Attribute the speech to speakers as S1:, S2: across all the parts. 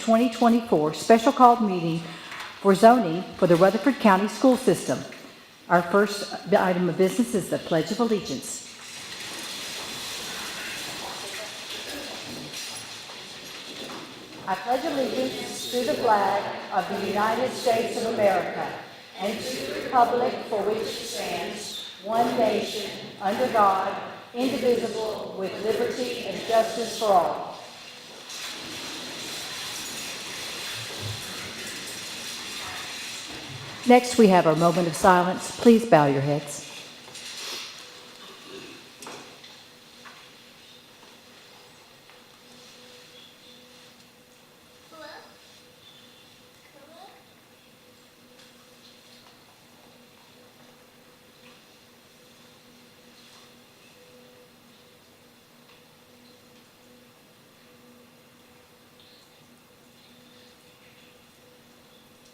S1: 2024 special called meeting for zoning for the Rutherford County School System. Our first item of business is the Pledge of Allegiance. I pledge allegiance to the flag of the United States of America and to the republic for which it stands, one nation, under God, indivisible, with liberty and justice for all. Next, we have our moment of silence. Please bow your heads.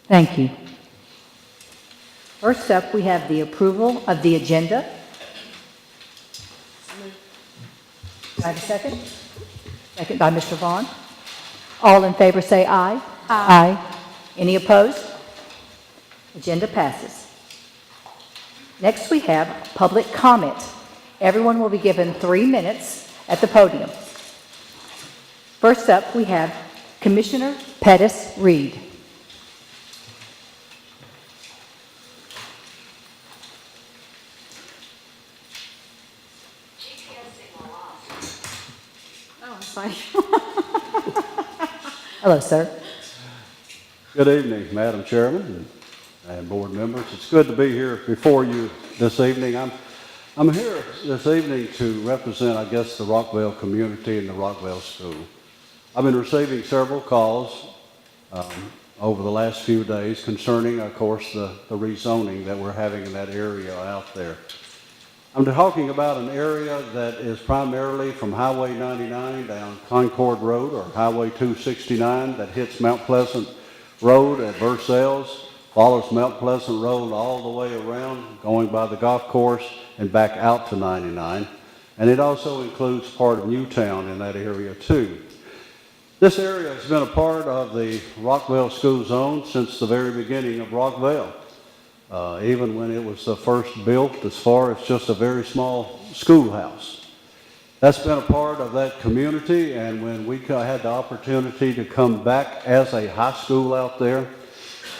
S1: Thank you. First up, we have the approval of the agenda. Do I have a second? Second by Mr. Vaughn. All in favor say aye. Aye. Any opposed? Agenda passes. Next, we have public comment. Everyone will be given 3 minutes at the podium. First up, we have Commissioner Pettis Reed. Hello, sir.
S2: Good evening, Madam Chairman and board members. It's good to be here before you this evening. I'm here this evening to represent, I guess, the Rockville community and the Rockville School. I've been receiving several calls over the last few days concerning, of course, the rezoning that we're having in that area out there. I'm talking about an area that is primarily from Highway 99 down Concord Road or Highway 269 that hits Mount Pleasant Road at Versailles, follows Mount Pleasant Road all the way around, going by the golf course and back out to 99. And it also includes part of Newtown in that area too. This area has been a part of the Rockville School Zone since the very beginning of Rockville. Even when it was first built, as far as just a very small schoolhouse. That's been a part of that community, and when we had the opportunity to come back as a high school out there,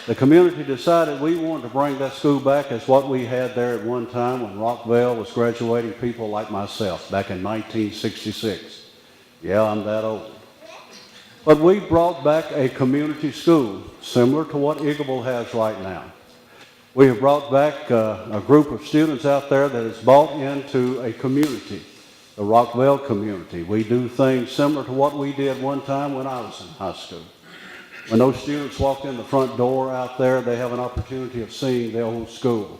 S2: the community decided we wanted to bring that school back as what we had there at one time when Rockville was graduating people like myself back in 1966. Yeah, I'm that old. But we brought back a community school similar to what Eagleville has right now. We have brought back a group of students out there that has bought into a community, the Rockville community. We do things similar to what we did one time when I was in high school. When those students walk in the front door out there, they have an opportunity of seeing the old school.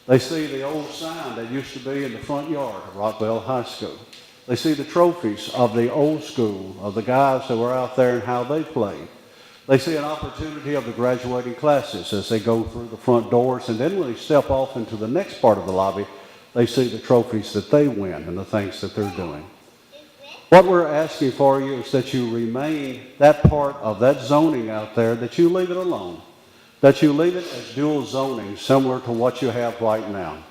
S2: They see the old sign that used to be in the front yard of Rockville High School. They see the trophies of the old school, of the guys that were out there and how they played. They see an opportunity of the graduating classes as they go through the front doors, and then when they step off into the next part of the lobby, they see the trophies that they win and the things that they're doing. What we're asking for you is that you remain that part of that zoning out there, that you leave it alone, that you leave it as dual zoning, similar to what you have right now.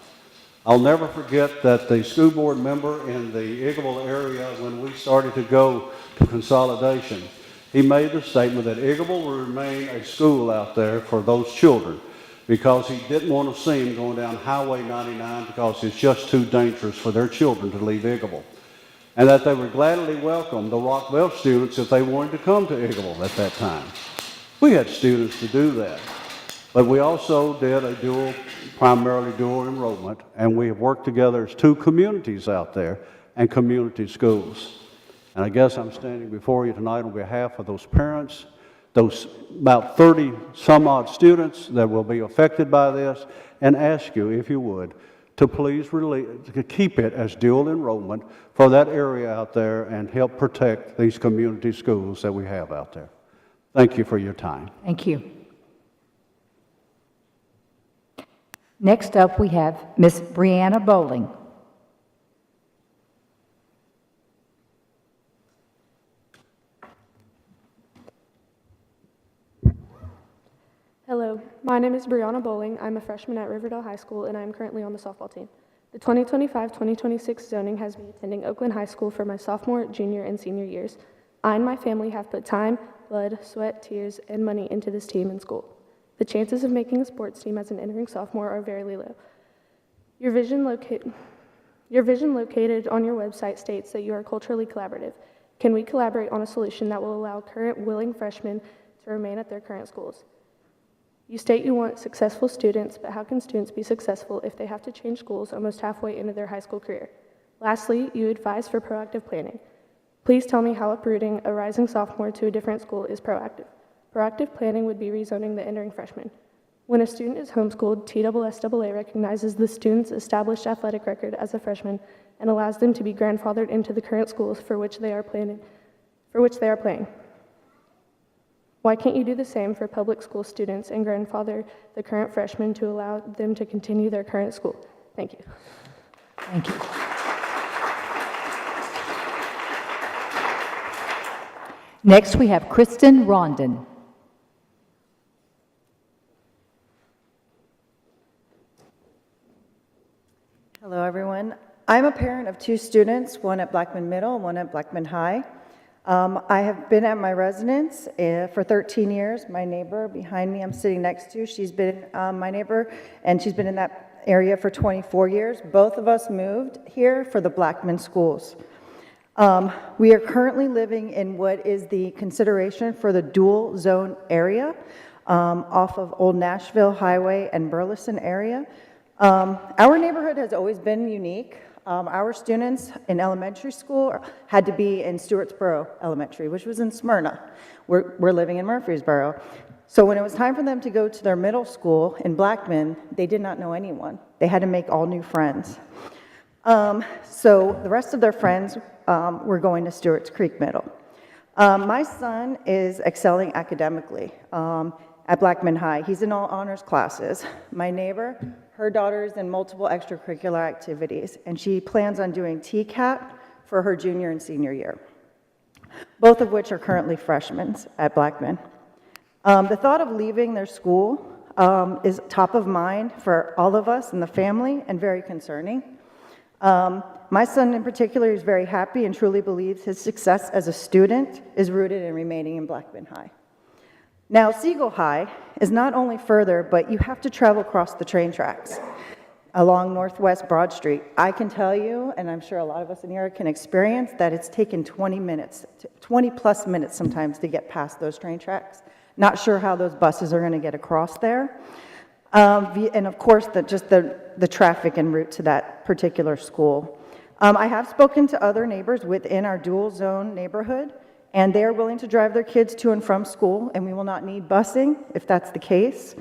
S2: I'll never forget that the school board member in the Eagleville area, when we started to go to consolidation, he made the statement that Eagleville will remain a school out there for those children because he didn't want to see them going down Highway 99 because it's just too dangerous for their children to leave Eagleville. And that they would gladly welcome the Rockville students if they wanted to come to Eagleville at that time. We had students to do that. But we also did a primarily dual enrollment, and we have worked together as two communities out there and community schools. And I guess I'm standing before you tonight on behalf of those parents, those about 30 some odd students that will be affected by this, and ask you, if you would, to please keep it as dual enrollment for that area out there and help protect these community schools that we have out there. Thank you for your time.
S1: Thank you. Next up, we have Ms. Brianna Bowling.
S3: My name is Brianna Bowling. I'm a freshman at Riverdale High School, and I am currently on the softball team. The 2025-2026 zoning has me attending Oakland High School for my sophomore, junior, and senior years. I and my family have put time, blood, sweat, tears, and money into this team and school. The chances of making a sports team as an entering sophomore are very low. Your vision located on your website states that you are culturally collaborative. Can we collaborate on a solution that will allow current willing freshmen to remain at their current schools? You state you want successful students, but how can students be successful if they have to change schools almost halfway into their high school career? Lastly, you advise for proactive planning. Please tell me how uprooting a rising sophomore to a different school is proactive. Proactive planning would be rezoning the entering freshman. When a student is homeschooled, TSSAA recognizes the student's established athletic record as a freshman and allows them to be grandfathered into the current schools for which they are playing. Why can't you do the same for public school students and grandfather the current freshmen to allow them to continue their current school? Thank you.
S1: Thank you. Next, we have Kristen Rondon.
S4: Hello, everyone. I'm a parent of two students, one at Blackman Middle and one at Blackman High. I have been at my residence for 13 years. My neighbor behind me I'm sitting next to, she's been my neighbor, and she's been in that area for 24 years. Both of us moved here for the Blackman schools. We are currently living in what is the consideration for the dual zone area off of Old Nashville Highway and Burleson area. Our neighborhood has always been unique. Our students in elementary school had to be in Stewartsboro Elementary, which was in Smyrna. We're living in Murfreesboro. So when it was time for them to go to their middle school in Blackman, they did not know anyone. They had to make all new friends. So the rest of their friends were going to Stewart's Creek Middle. My son is excelling academically at Blackman High. He's in all honors classes. My neighbor, her daughter is in multiple extracurricular activities, and she plans on doing TCAT for her junior and senior year, both of which are currently freshmen at Blackman. The thought of leaving their school is top of mind for all of us in the family and very concerning. My son in particular is very happy and truly believes his success as a student is rooted in remaining in Blackman High. Now, Siegel High is not only further, but you have to travel across the train tracks along Northwest Broad Street. I can tell you, and I'm sure a lot of us in here can experience, that it's taken 20 plus minutes sometimes to get past those train tracks. Not sure how those buses are going to get across there. And of course, the traffic en route to that particular school. I have spoken to other neighbors within our dual zone neighborhood, and they are willing to drive their kids to and from school, and we will not need busing if that's the case.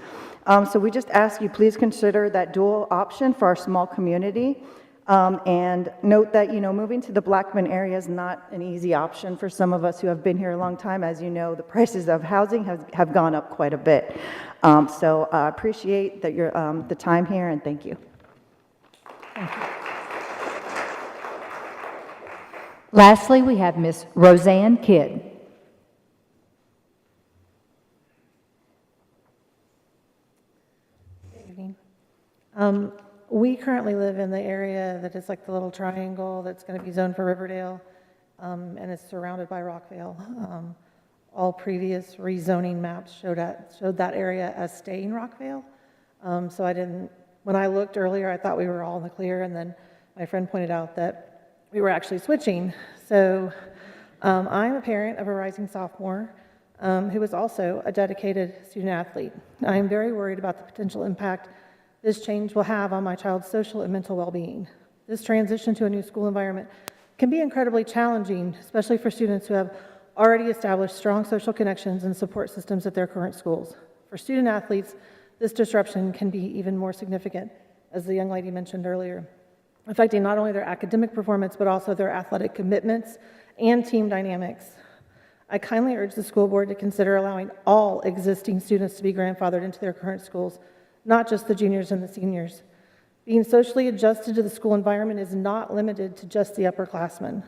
S4: So we just ask you please consider that dual option for our small community, and note that, moving to the Blackman area is not an easy option for some of us who have been here a long time. As you know, the prices of housing have gone up quite a bit. So I appreciate that the time here, and thank you.
S1: Thank you. Lastly, we have Ms. Roseanne Kidd.
S5: Good evening. We currently live in the area that is like the little triangle that's going to be zoned for Riverdale, and it's surrounded by Rockvale. All previous rezoning maps showed that area as staying Rockvale. So when I looked earlier, I thought we were all in the clear, and then my friend pointed out that we were actually switching. So I'm a parent of a rising sophomore who is also a dedicated student athlete. I am very worried about the potential impact this change will have on my child's social and mental well-being. This transition to a new school environment can be incredibly challenging, especially for students who have already established strong social connections and support systems at their current schools. For student athletes, this disruption can be even more significant, as the young lady mentioned earlier, affecting not only their academic performance, but also their athletic commitments and team dynamics. I kindly urge the school board to consider allowing all existing students to be grandfathered into their current schools, not just the juniors and the seniors. Being socially adjusted to the school environment is not limited to just the upperclassmen.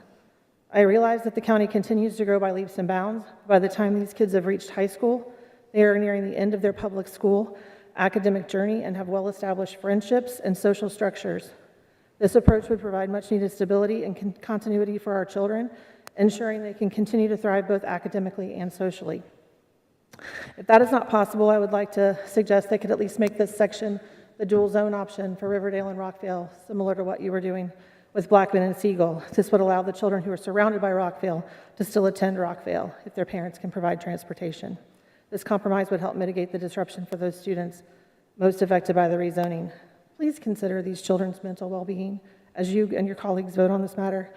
S5: I realize that the county continues to grow by leaps and bounds. By the time these kids have reached high school, they are nearing the end of their public school, academic journey and have well-established friendships and social structures. This approach would provide much-needed stability and continuity for our children, ensuring they can continue to thrive both academically and socially. If that is not possible, I would like to suggest they could at least make this section the dual zone option for Riverdale and Rockville, similar to what you were doing with Blackman and Siegel. This would allow the children who are surrounded by Rockville to still attend Rockville if their parents can provide transportation. This compromise would help mitigate the disruption for those students most affected by the rezoning. Please consider these children's mental well-being as you and your colleagues vote on this matter.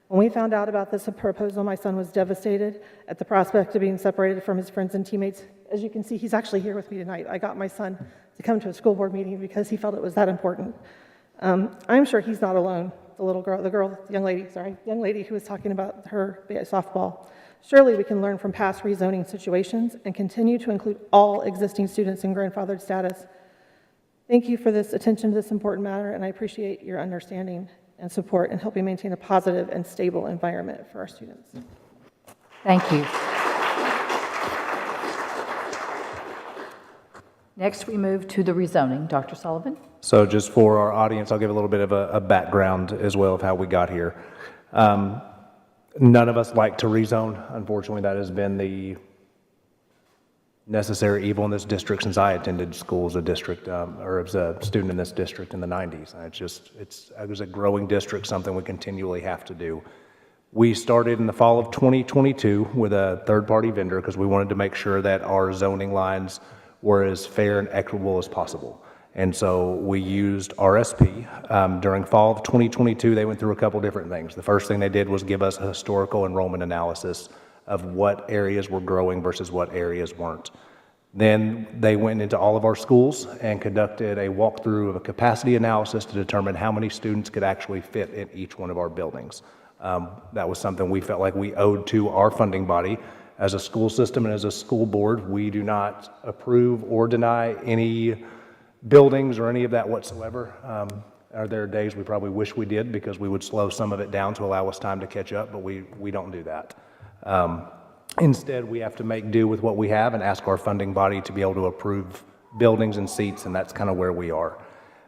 S5: When we found out about this proposal, my son was devastated at the prospect of being separated from his friends and teammates. As you can see, he's actually here with me tonight. I got my son to come to a school board meeting because he felt it was that important. I'm sure he's not alone. Young lady who was talking about her softball. Surely we can learn from past rezoning situations and continue to include all existing students in grandfathered status. Thank you for this attention to this important matter, and I appreciate your understanding and support in helping maintain a positive and stable environment for our students.
S1: Thank you. Next, we move to the rezoning. Dr. Sullivan?
S6: So just for our audience, I'll give a little bit of a background as well of how we got here. None of us like to rezone. Unfortunately, that has been the necessary evil in this district since I attended school as a district, or as a student in this district in the 90s. It was a growing district, something we continually have to do. We started in the fall of 2022 with a third-party vendor because we wanted to make sure that our zoning lines were as fair and equitable as possible. And so we used RSP. During fall of 2022, they went through a couple different things. The first thing they did was give us a historical enrollment analysis of what areas were growing versus what areas weren't. Then they went into all of our schools and conducted a walkthrough of a capacity analysis to determine how many students could actually fit in each one of our buildings. That was something we felt like we owed to our funding body. As a school system and as a school board, we do not approve or deny any buildings or any of that whatsoever. There are days we probably wish we did because we would slow some of it down to allow us time to catch up, but we don't do that. Instead, we have to make do with what we have and ask our funding body to be able to approve buildings and seats, and that's kind of where we are.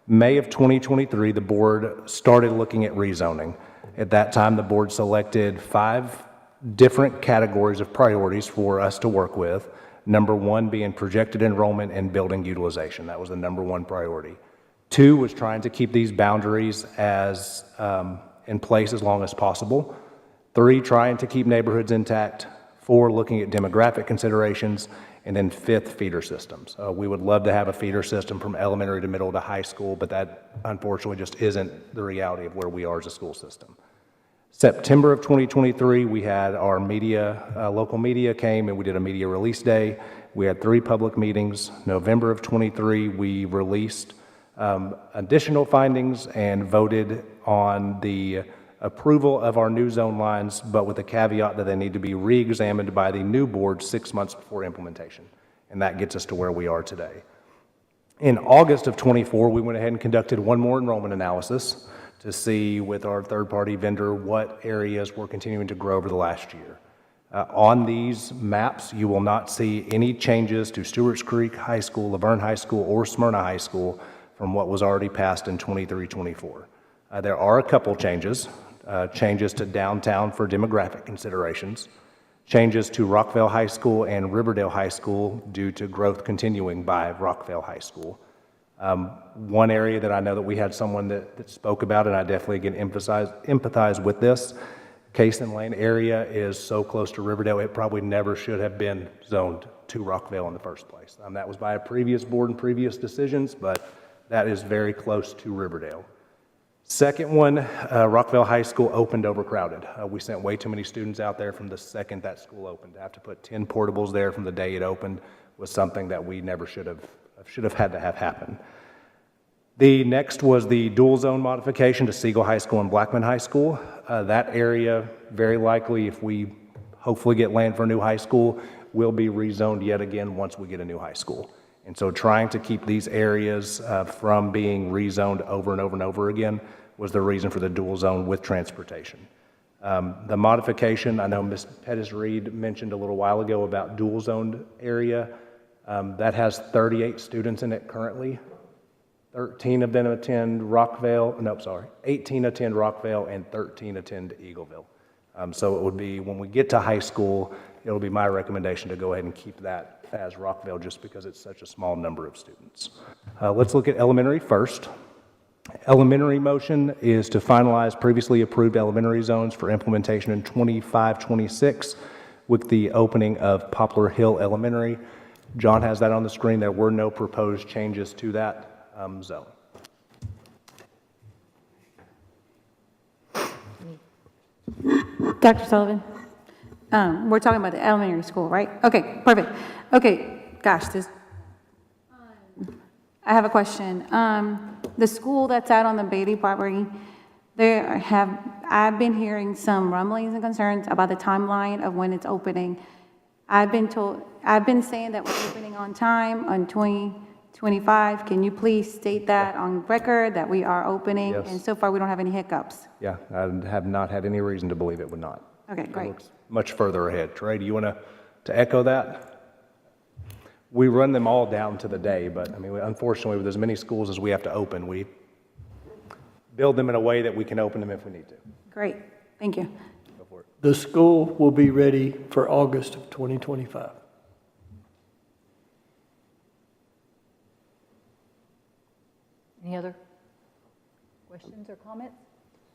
S6: May of 2023, the board started looking at rezoning. At that time, the board selected 5 different categories of priorities for us to work with. Number 1 being projected enrollment and building utilization. That was the number 1 priority. 2 was trying to keep these boundaries as in place as long as possible. 3, trying to keep neighborhoods intact. 4, looking at demographic considerations. And then 5th, feeder systems. We would love to have a feeder system from elementary to middle to high school, but that unfortunately just isn't the reality of where we are as a school system. September of 2023, we had our local media came and we did a media release day. We had 3 public meetings. November of 23, we released additional findings and voted on the approval of our new zone lines, but with the caveat that they need to be re-examined by the new board 6 months before implementation. And that gets us to where we are today. In August of 24, we went ahead and conducted one more enrollment analysis to see with our third-party vendor what areas were continuing to grow over the last year. On these maps, you will not see any changes to Stewart's Creek High School, Laverne High School, or Smyrna High School from what was already passed in 23-24. There are a couple changes. Changes to downtown for demographic considerations, changes to Rockville High School and Riverdale High School due to growth continuing by Rockville High School. One area that I know that we had someone that spoke about, and I definitely can empathize with this, Cason Lane area is so close to Riverdale, it probably never should have been zoned to Rockville in the first place. That was by a previous board and previous decisions, but that is very close to Riverdale. Second one, Rockville High School opened overcrowded. We sent way too many students out there from the second that school opened. To have to put 10 portables there from the day it opened was something that we never should have had to have happen. The next was the dual zone modification to Siegel High School and Blackman High School. That area, very likely, if we hopefully get land for a new high school, will be rezoned yet again once we get a new high school. And so trying to keep these areas from being rezoned over and over and over again was the reason for the dual zone with transportation. The modification, I know Ms. Pettis-Reed mentioned a little while ago about dual zoned area. That has 38 students in it currently. 18 attend Rockvale, and 13 attend Eagleville. So it would be, when we get to high school, it'll be my recommendation to go ahead and keep that as Rockvale just because it's such a small number of students. Let's look at elementary first. Elementary motion is to finalize previously approved elementary zones for implementation in 25-26 with the opening of Poplar Hill Elementary. John has that on the screen. There were no proposed changes to that zone.
S7: Dr. Sullivan, we're talking about the elementary school, right? Okay, perfect. Okay, gosh, I have a question. The school that's out on the Beatty property, I've been hearing some rumblings and concerns about the timeline of when it's opening. I've been saying that we're opening on time on 2025. Can you please state that on record, that we are opening?
S6: Yes.
S7: And so far, we don't have any hiccups.
S6: Yeah, I have not had any reason to believe it would not.
S7: Okay,
S6: It
S7: great.
S6: looks much further ahead. Trey, do you want to echo that? We run them all down to the day, but I mean, unfortunately, with as many schools as we have to open, we build them in a way that we can open them if we need to.
S7: Great, thank you.
S6: Go for it.
S8: The school will be ready for August of 2025.
S1: Any other questions or comments?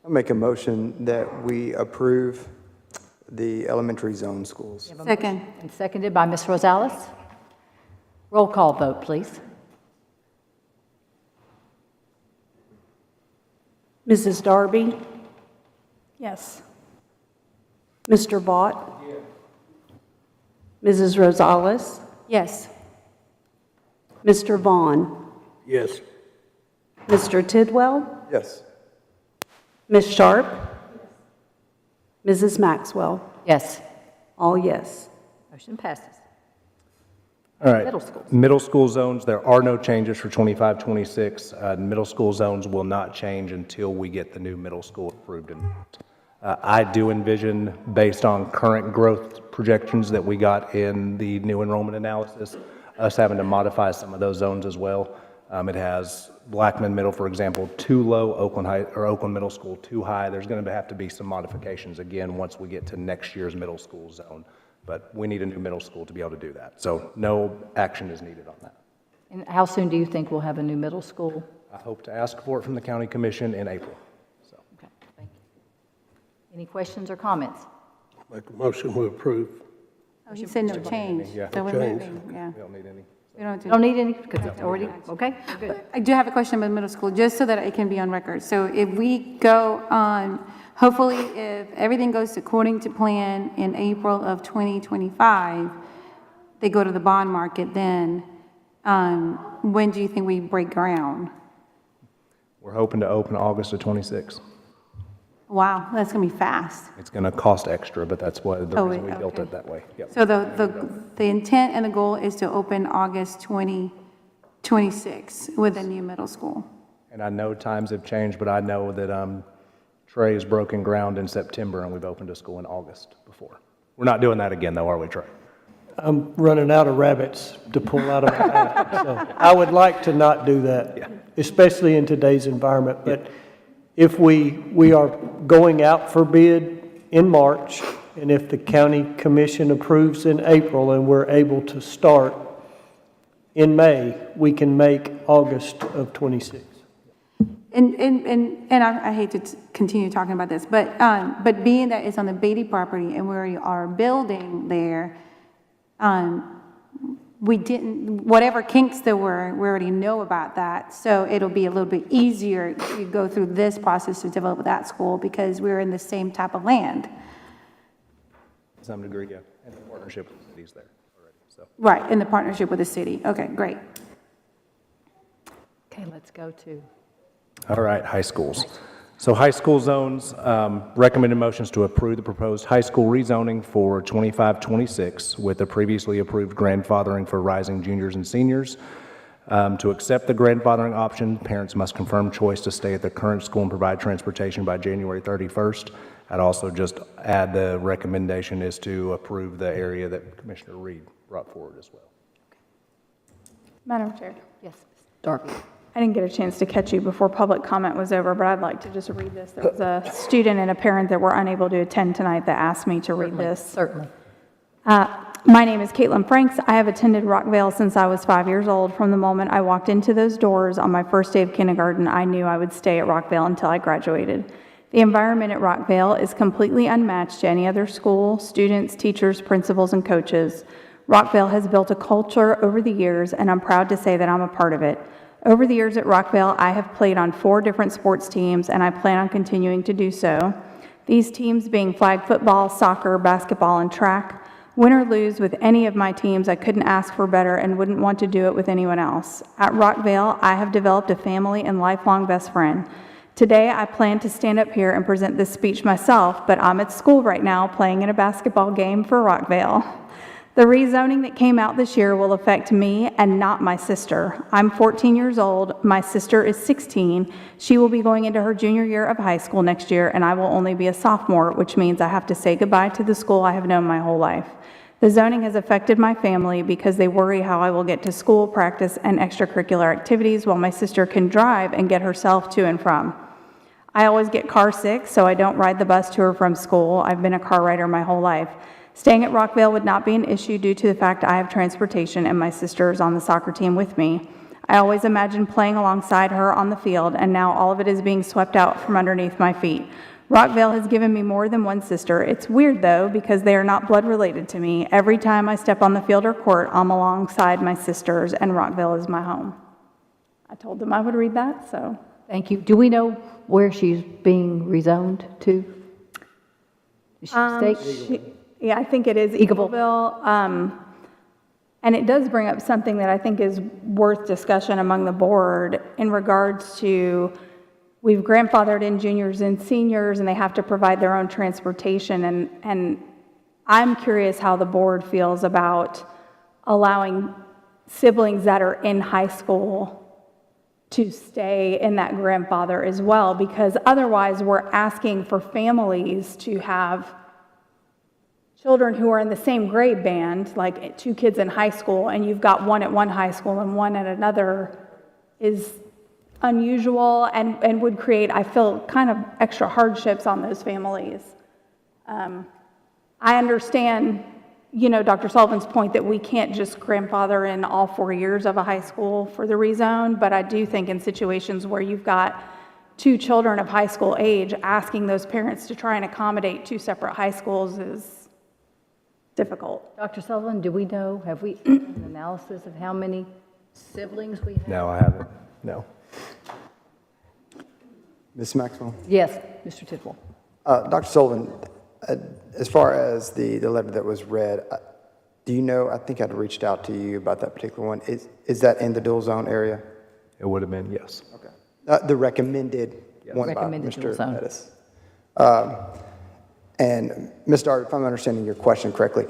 S9: I'll make a motion that we approve the elementary zone schools.
S7: Second.
S1: And seconded by Ms. Rosales. Roll call vote, please.
S10: Mrs. Darby?
S7: Yes.
S10: Mr. Vaught? Mrs. Rosales?
S7: Yes.
S10: Mr. Vaughn?
S8: Yes.
S10: Mr. Tidwell?
S9: Yes.
S10: Ms. Sharp? Mrs. Maxwell?
S1: Yes.
S10: All yes.
S1: Motion passes.
S6: All right.
S1: Middle schools.
S6: Middle school zones, there are no changes for 25-26. Middle school zones will not change until we get the new middle school approved. I do envision, based on current growth projections that we got in the new enrollment analysis, us having to modify some of those zones as well. It has Blackman Middle, for example, too low, Oakland Middle School too high. There's going to have to be some modifications again once we get to next year's middle school zone. But we need a new middle school to be able to do that. So no action is needed on that.
S1: And how soon do you think we'll have a new middle school?
S6: I hope to ask for it from the county commission in April. So,
S1: Okay, thank you. Any questions or comments?
S8: Make a motion we approve.
S7: Oh, he said no change.
S6: Yeah.
S7: So we're
S8: Change.
S7: moving, yeah.
S6: we don't need any.
S7: We don't
S1: Don't
S7: do.
S1: need any, because it's already, okay, good.
S7: I do have a question about middle school, just so that it can be on record. So if we go on, hopefully, if everything goes according to plan in April of 2025, they go to the bond market then, when do you think we break ground?
S6: We're hoping to open August of 26.
S7: Wow, that's going to be fast.
S6: It's going to cost extra, but that's why the
S7: Oh,
S6: reason we built
S7: okay.
S6: it that way. Yep.
S7: So the intent and the goal is to open August 2026 with a new middle school.
S6: And I know times have changed, but I know that Trey has broken ground in September and we've opened a school in August before. We're not doing that again, though, are we, Trey?
S8: I'm running out of rabbits to pull out of my hat. So I would like to not do that, especially in today's environment. But if we are going out for bid in March, and if the county commission approves in April and we're able to start in May, we can make August of 26.
S7: And I hate to continue talking about this, but being that it's on the Beatty property and we are building there, we didn't, whatever kinks there were, we already know about that. So it'll be a little bit easier to go through this process to develop that school because we're in the same type of land.
S6: To some degree, yeah. And the partnership with the cities there already. So.
S7: Right, in the partnership with the city. Okay, great.
S1: Okay, let's go to,
S6: All right, high schools. So high school zones, recommended motions to approve the proposed high school rezoning for 25-26 with the previously approved grandfathering for rising juniors and seniors. To accept the grandfathering option, parents must confirm choice to stay at the current school and provide transportation by January 31st. I'd also just add the recommendation is to approve the area that Commissioner Reed brought forward as well.
S11: Madam Chair,
S1: Yes, Darby.
S11: I didn't get a chance to catch you before public comment was over, but I'd like to just read this. There was a student and a parent that were unable to attend tonight that asked me to read this.
S1: Certainly.
S11: My name is Caitlin Franks. I have attended Rockvale since I was 5 years old. From the moment I walked into those doors on my first day of kindergarten, I knew I would stay at Rockvale until I graduated. The environment at Rockvale is completely unmatched to any other school, students, teachers, principals, and coaches. Rockvale has built a culture over the years, and I'm proud to say that I'm a part of it. Over the years at Rockvale, I have played on 4 different sports teams, and I plan on continuing to do so. These teams being flag football, soccer, basketball, and track. Win or lose with any of my teams, I couldn't ask for better and wouldn't want to do it with anyone else. At Rockvale, I have developed a family and lifelong best friend. Today, I plan to stand up here and present this speech myself, but I'm at school right now playing in a basketball game for Rockvale. The rezoning that came out this year will affect me and not my sister. I'm 14 years old. My sister is 16. She will be going into her junior year of high school next year, and I will only be a sophomore, which means I have to say goodbye to the school I have known my whole life. The zoning has affected my family because they worry how I will get to school, practice, and extracurricular activities while my sister can drive and get herself to and from. I always get car sick, so I don't ride the bus to or from school. I've been a car rider my whole life. Staying at Rockvale would not be an issue due to the fact I have transportation and my sister is on the soccer team with me. I always imagined playing alongside her on the field, and now all of it is being swept out from underneath my feet. Rockvale has given me more than one sister. It's weird, though, because they are not blood related to me. Every time I step on the field or court, I'm alongside my sisters, and Rockvale is my home. I told them I would read that, so.
S1: Thank you. Do we know where she's being rezoned to? Is she state?
S11: Yeah, I think it is Eagleville. And it does bring up something that I think is worth discussion among the board in regards to, we've grandfathered in juniors and seniors, and they have to provide their own transportation. And I'm curious how the board feels about allowing siblings that are in high school to stay in that grandfather as well, because otherwise we're asking for families to have children who are in the same grade band, like 2 kids in high school, and you've got one at one high school and one at another, is unusual and would create, I feel, kind of extra hardships on those families. I understand, Dr. Sullivan's point that we can't just grandfather in all 4 years of a high school for the rezone, but I do think in situations where you've got 2 children of high school age, asking those parents to try and accommodate 2 separate high schools is difficult.
S1: Dr. Sullivan, do we know, have we done an analysis of how many siblings we have?
S6: No, I haven't. No.
S9: Ms. Maxwell?
S1: Yes, Mr. Tidwell.
S9: Dr. Sullivan, as far as the letter that was read, do you know, I think I'd reached out to you about that particular one. Is that in the dual zone area?
S6: It would have been, yes.
S9: Okay. The recommended one
S1: Recommended
S9: by
S1: dual
S9: Mr.
S1: zone.
S9: Pettis. And Ms. Dart, if I'm understanding your question correctly,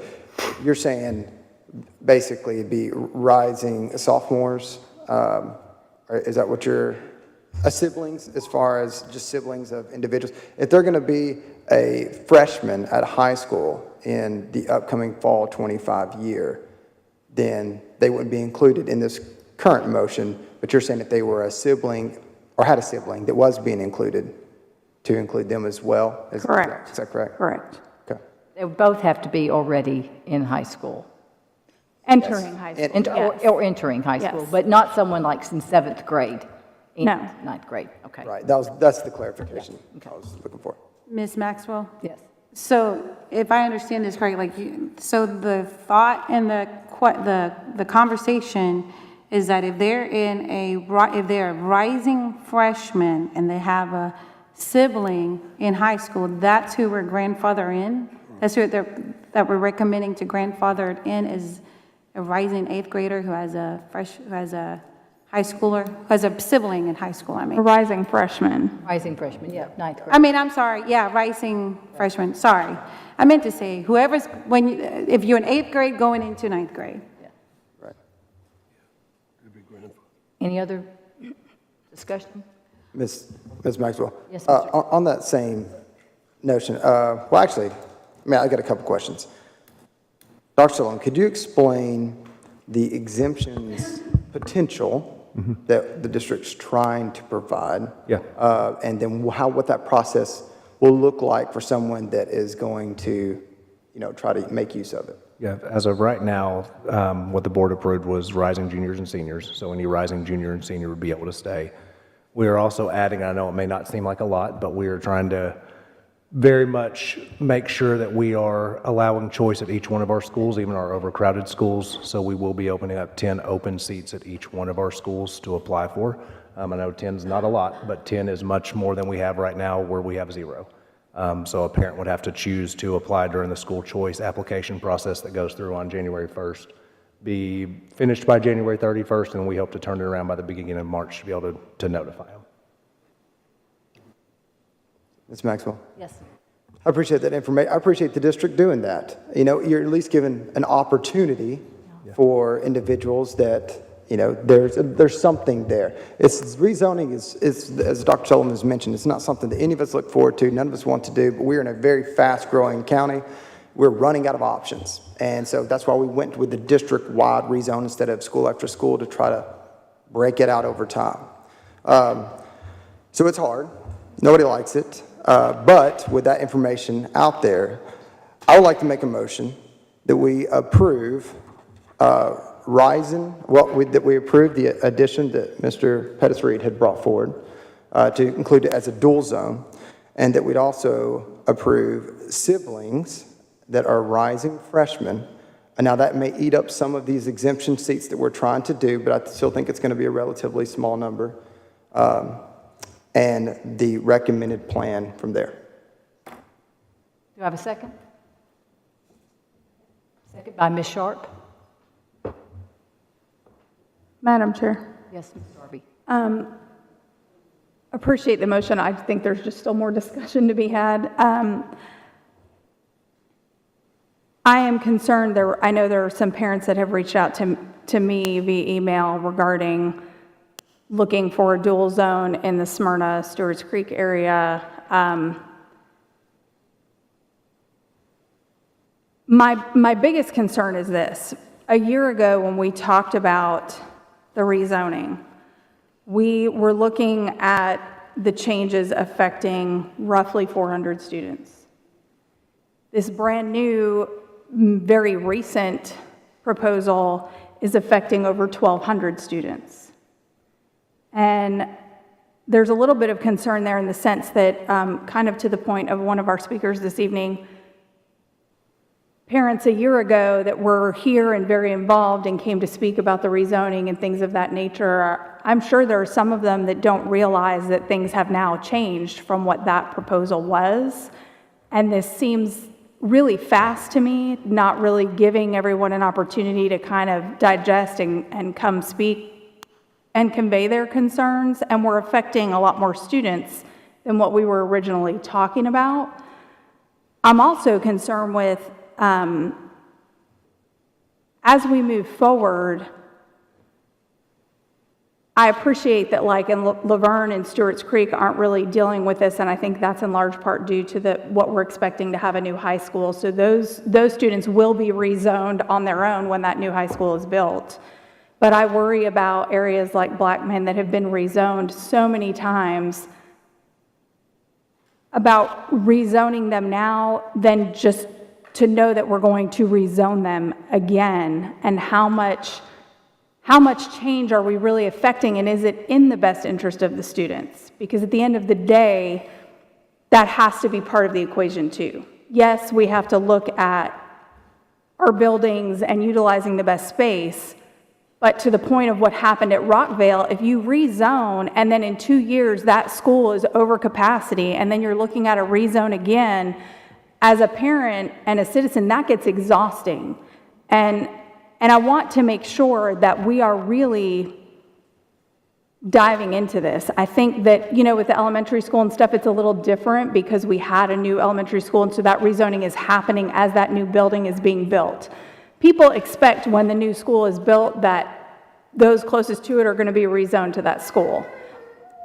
S9: you're saying basically it'd be rising sophomores? Is that what you're, siblings, as far as just siblings of individuals? If they're going to be a freshman at high school in the upcoming fall 25 year, then they wouldn't be included in this current motion, but you're saying if they were a sibling or had a sibling that was being included, to include them as well?
S11: Correct.
S9: Is that correct?
S11: Correct.
S9: Okay.
S1: They would both have to be already in high school.
S11: Entering high school. Yes.
S1: Or entering high school,
S11: Yes.
S1: but not someone like in 7th grade.
S11: No.
S1: 9th grade, okay.
S9: Right. That's the clarification I was looking for.
S7: Ms. Maxwell?
S1: Yes.
S7: So if I understand this correctly, so the thought and the conversation is that if they're if they're a rising freshman and they have a sibling in high school, that's who we're grandfather in? That's who that we're recommending to grandfather in is a rising 8th grader who has a high schooler, who has a sibling in high school, I mean.
S11: A rising freshman.
S1: Rising freshman, yeah, 9th grade.
S7: I mean, I'm sorry, yeah, rising freshman, sorry. I meant to say, whoever's, if you're in 8th grade going into 9th grade.
S9: Right.
S1: Any other discussion?
S9: Ms. Maxwell?
S1: Yes, Mr.
S9: On that same notion, well, actually, I got a couple questions. Dr. Sullivan, could you explain the exemptions potential that the district's trying to provide.
S6: Yeah.
S9: And then what that process will look like for someone that is going to, try to make use of it.
S6: Yeah, as of right now, what the board approved was rising juniors and seniors, so any rising junior and senior would be able to stay. We are also adding, I know it may not seem like a lot, but we are trying to very much make sure that we are allowing choice at each one of our schools, even our overcrowded schools, so we will be opening up 10 open seats at each one of our schools to apply for. I know 10 is not a lot, but 10 is much more than we have right now where we have 0. So a parent would have to choose to apply during the school choice application process that goes through on January 1st, be finished by January 31st, and we hope to turn it around by the beginning of March to be able to notify them.
S9: Ms. Maxwell?
S1: Yes.
S9: I appreciate that information. I appreciate the district doing that. You're at least given an opportunity for individuals that, there's something there. Rezoning is, as Dr. Sullivan has mentioned, it's not something that any of us look forward to, none of us want to do, but we're in a very fast-growing county. We're running out of options. And so that's why we went with the district-wide rezone instead of school after school to try to break it out over time. So it's hard. Nobody likes it. But with that information out there, I would like to make a motion that we approve that we approve the addition that Mr. Pettis-Reed had brought forward to include it as a dual zone, and that we'd also approve siblings that are rising freshmen. And now that may eat up some of these exemption seats that we're trying to do, but I still think it's going to be a relatively small number. And the recommended plan from there.
S1: Do I have a second? Second by Ms. Sharp.
S11: Madam Chair.
S1: Yes, Ms. Darby.
S11: Appreciate the motion. I think there's just still more discussion to be had. I am concerned, I know there are some parents that have reached out to me via email regarding looking for a dual zone in the Smyrna, Stewart's Creek area. My biggest concern is this. A year ago when we talked about the rezoning, we were looking at the changes affecting roughly 400 students. This brand new, very recent proposal is affecting over 1,200 students. And there's a little bit of concern there in the sense that, kind of to the point of one of our speakers this evening, parents a year ago that were here and very involved and came to speak about the rezoning and things of that nature, I'm sure there are some of them that don't realize that things have now changed from what that proposal was. And this seems really fast to me, not really giving everyone an opportunity to kind of digest and come speak and convey their concerns, and we're affecting a lot more students than what we were originally talking about. I'm also concerned with, as we move forward, I appreciate that like in Laverne and Stewart's Creek aren't really dealing with this, and I think that's in large part due to what we're expecting to have a new high school. So those students will be rezoned on their own when that new high school is built. But I worry about areas like Blackman that have been rezoned so many times, about rezoning them now, then just to know that we're going to rezone them again, and how much change are we really affecting, and is it in the best interest of the students? Because at the end of the day, that has to be part of the equation too. Yes, we have to look at our buildings and utilizing the best space, but to the point of what happened at Rockvale, if you rezone and then in 2 years that school is over capacity and then you're looking at a rezone again, as a parent and a citizen, that gets exhausting. And I want to make sure that we are really diving into this. I think that, with the elementary school and stuff, it's a little different because we had a new elementary school, and so that rezoning is happening as that new building is being built. People expect when the new school is built that those closest to it are going to be rezoned to that school.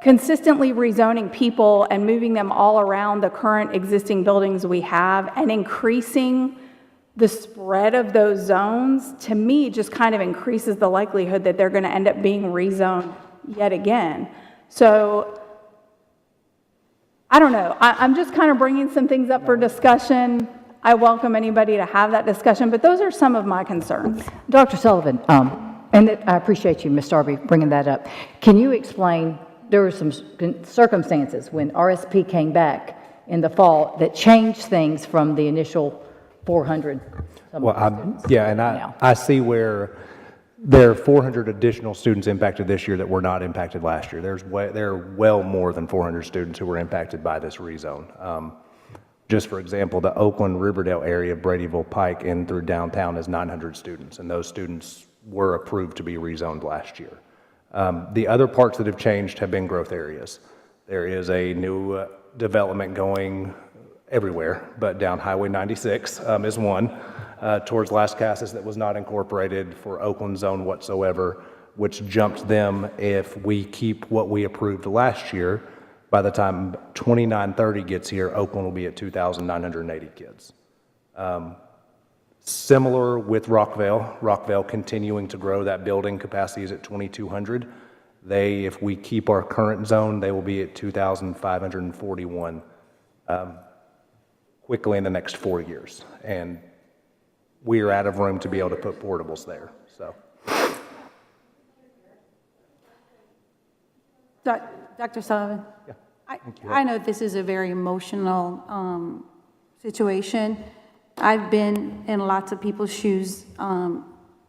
S11: Consistently rezoning people and moving them all around the current existing buildings we have and increasing the spread of those zones, to me, just kind of increases the likelihood that they're going to end up being rezoned yet again. So I don't know. I'm just kind of bringing some things up for discussion. I welcome anybody to have that discussion, but those are some of my concerns.
S1: Dr. Sullivan, I appreciate you, Ms. Darby, bringing that up. Can you explain, there were some circumstances when RSP came back in the fall that changed things from the initial 400?
S6: Well, yeah, and I see where there are 400 additional students impacted this year that were not impacted last year. There are well more than 400 students who were impacted by this rezone. Just for example, the Oakland Riverdale area of Bradyville Pike in through downtown is 900 students, and those students were approved to be rezoned last year. The other parts that have changed have been growth areas. There is a new development going everywhere, but down Highway 96 is one, towards Las Casas that was not incorporated for Oakland zone whatsoever, which jumped them, if we keep what we approved last year, by the time 2930 gets here, Oakland will be at 2,980 kids. Similar with Rockvale continuing to grow. That building capacity is at 2,200. If we keep our current zone, they will be at 2,541 quickly in the next 4 years. And we are out of room to be able to put portables there, so.
S7: Dr. Sullivan?
S6: Yeah.
S7: I know this is a very emotional situation. I've been in lots of people's shoes,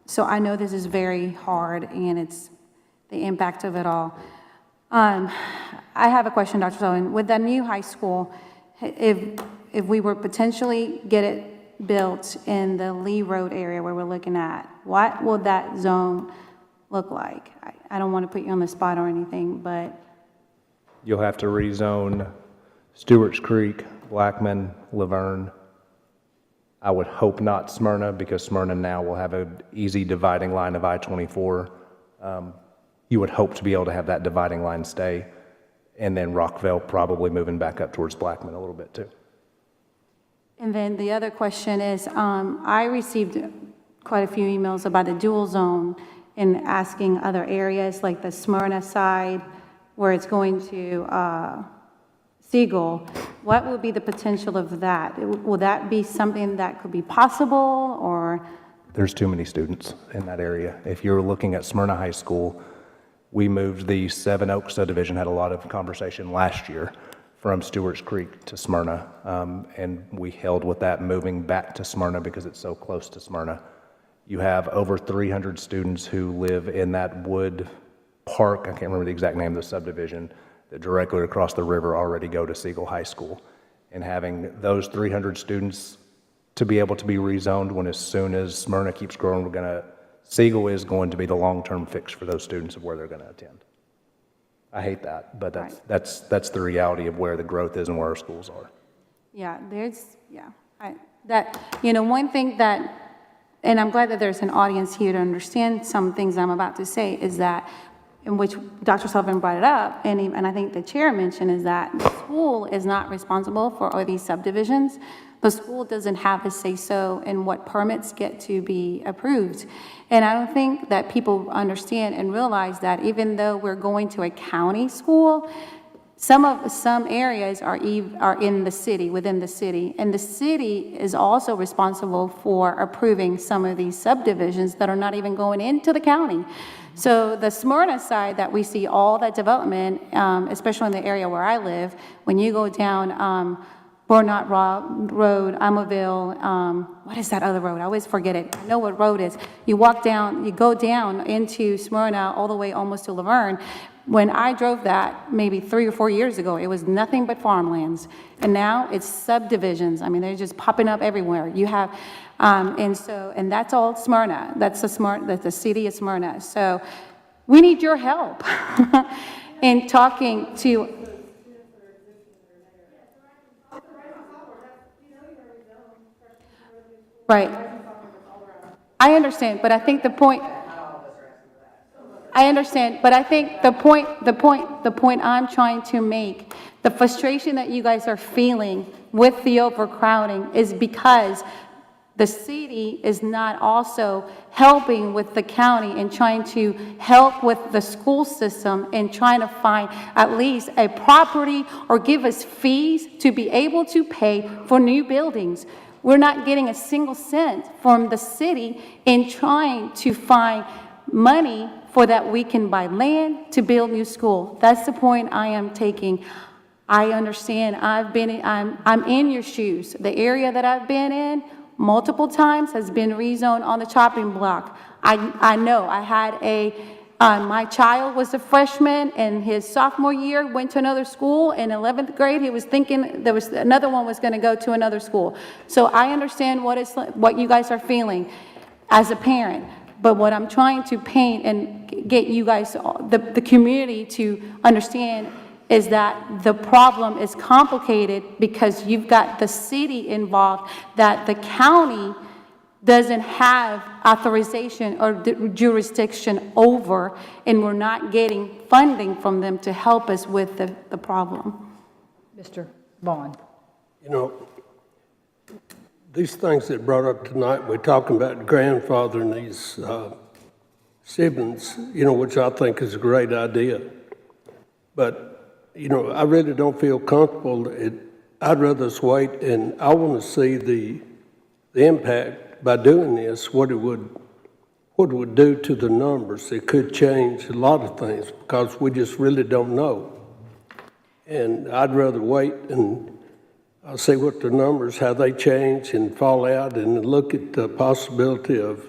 S7: so I know this is very hard, and it's the impact of it all. I have a question, Dr. Sullivan. With that new high school, if we were potentially get it built in the Lee Road area where we're looking at, what will that zone look like? I don't want to put you on the spot or anything, but...
S6: You'll have to rezone Stewart's Creek, Blackman, Laverne. I would hope not Smyrna, because Smyrna now will have an easy dividing line of I-24. You would hope to be able to have that dividing line stay, and then Rockvale probably moving back up towards Blackman a little bit too.
S7: And then the other question is, I received quite a few emails about the dual zone and asking other areas like the Smyrna side where it's going to Siegel. What would be the potential of that? Will that be something that could be possible, or?
S6: There's too many students in that area. If you're looking at Smyrna High School, we moved the Seven Oaks subdivision, had a lot of conversation last year, from Stewart's Creek to Smyrna, and we held with that moving back to Smyrna because it's so close to Smyrna. You have over 300 students who live in that Wood Park, I can't remember the exact name of the subdivision, that directly across the river already go to Siegel High School. And having those 300 students to be able to be rezoned when, as soon as Smyrna keeps growing, Siegel is going to be the long-term fix for those students of where they're going to attend. I hate that, but that's the reality of where the growth is and where our schools are.
S7: Yeah, one thing that, and I'm glad that there's an audience here to understand some things I'm about to say, is that, in which Dr. Sullivan brought it up, and I think the chair mentioned, is that the school is not responsible for all these subdivisions. The school doesn't have a say-so in what permits get to be approved. And I don't think that people understand and realize that even though we're going to a county school, some areas are in the city, within the city, and the city is also responsible for approving some of these subdivisions that are not even going into the county. So the Smyrna side that we see all that development, especially in the area where I live, when you go down Burnett Road, Amoville, what is that other road? I always forget it. I know what road it is. You go down into Smyrna all the way almost to Laverne. When I drove that maybe 3 or 4 years ago, it was nothing but farmlands. And now it's subdivisions. I mean, they're just popping up everywhere. You have, and that's all Smyrna. That's the city of Smyrna. So we need your help in talking to. Right. I understand, but I think the point. I understand, but I think the point I'm trying to make, the frustration that you guys are feeling with the overcrowding is because the city is not also helping with the county and trying to help with the school system and trying to find at least a property or give us fees to be able to pay for new buildings. We're not getting a single cent from the city in trying to find money for that we can buy land to build new school. That's the point I am taking. I understand. I'm in your shoes. The area that I've been in multiple times has been rezoned on the chopping block. I know. I had my child was a freshman in his sophomore year, went to another school. In 11th grade, he was thinking there was another one was going to go to another school. So I understand what you guys are feeling as a parent. But what I'm trying to paint and get you guys, the community to understand is that the problem is complicated because you've got the city involved that the county doesn't have authorization or jurisdiction over, and we're not getting funding from them to help us with the problem.
S1: Mr. Vaughn.
S12: You know, these things that brought up tonight, we're talking about grandfather and these siblings, you know, which I think is a great idea. But you know, I really don't feel comfortable. I'd rather us wait, and I want to see the impact by doing this, what it would do to the numbers. It could change a lot of things because we just really don't know. And I'd rather wait and see what the numbers, how they change and fall out, and look at the possibility of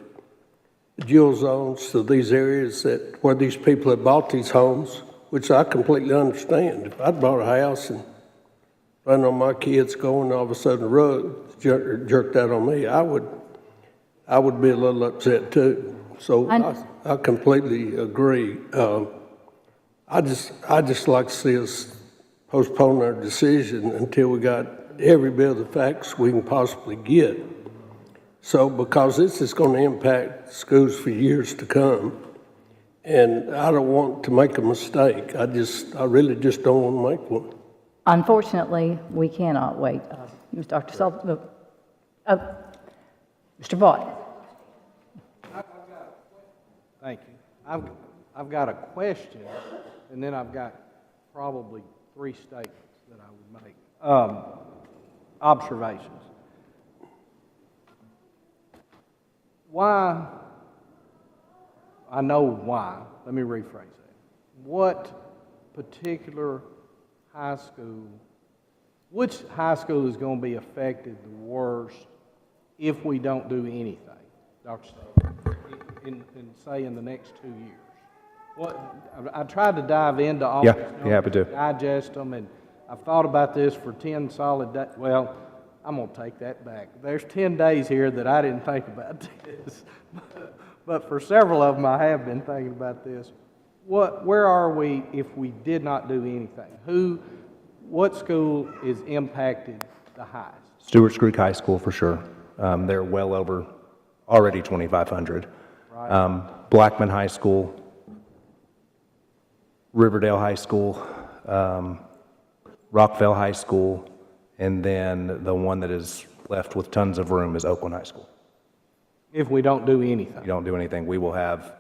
S12: dual zones to these areas where these people have bought these homes, which I completely understand. If I'd bought a house and planned on my kids going, all of a sudden the rug jerked out on me, I would be a little upset too. So I completely agree. I just like to see us postpone our decision until we got every bit of the facts we can possibly get. So because this is going to impact schools for years to come. And I don't want to make a mistake. I really just don't want to make one.
S1: Unfortunately, we cannot wait. Dr. Sullivan, Mr. Vaughn.
S8: Thank you. I've got a question, and then I've got probably 3 statements that I would make. Observations. Why? I know why. Let me rephrase that. What particular high school, which high school is going to be affected the worst if we don't do anything, Dr. Stone, say in the next 2 years? I tried to dive into all these numbers, digest them, and I've thought about this for 10 solid days. Well, I'm going to take that back. There's 10 days here that I didn't think about this. But for several of them, I have been thinking about this. Where are we if we did not do anything? What school is impacted the highest?
S6: Stewart's Creek High School for sure. They're well over already 2,500. Right. Blackman High School, Riverdale High School, Rockville High School, and then the one that is left with tons of room is Oakland High School.
S8: If we don't do anything.
S6: If you don't do anything, we will have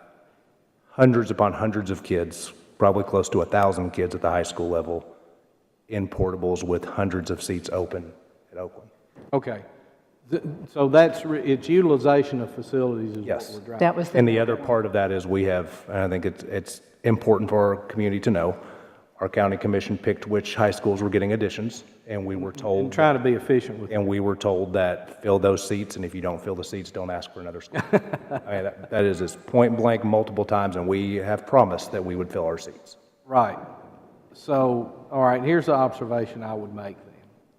S6: hundreds upon hundreds of kids, probably close to 1,000 kids at the high school level in portables with hundreds of seats open at Oakland.
S8: Okay. So it's utilization of facilities is
S6: yes.
S8: What we're driving.
S1: That was
S6: And the other part of that is we have, and I think it's important for our community to know, our county commission picked which high schools were getting additions, and we were told...
S8: And try to be efficient with it.
S6: And we were told that fill those seats, and if you don't fill the seats, don't ask for another school. I mean, that is just point blank multiple times, and we have promised that we would fill our seats.
S8: Right. So, all right, here's the observation I would make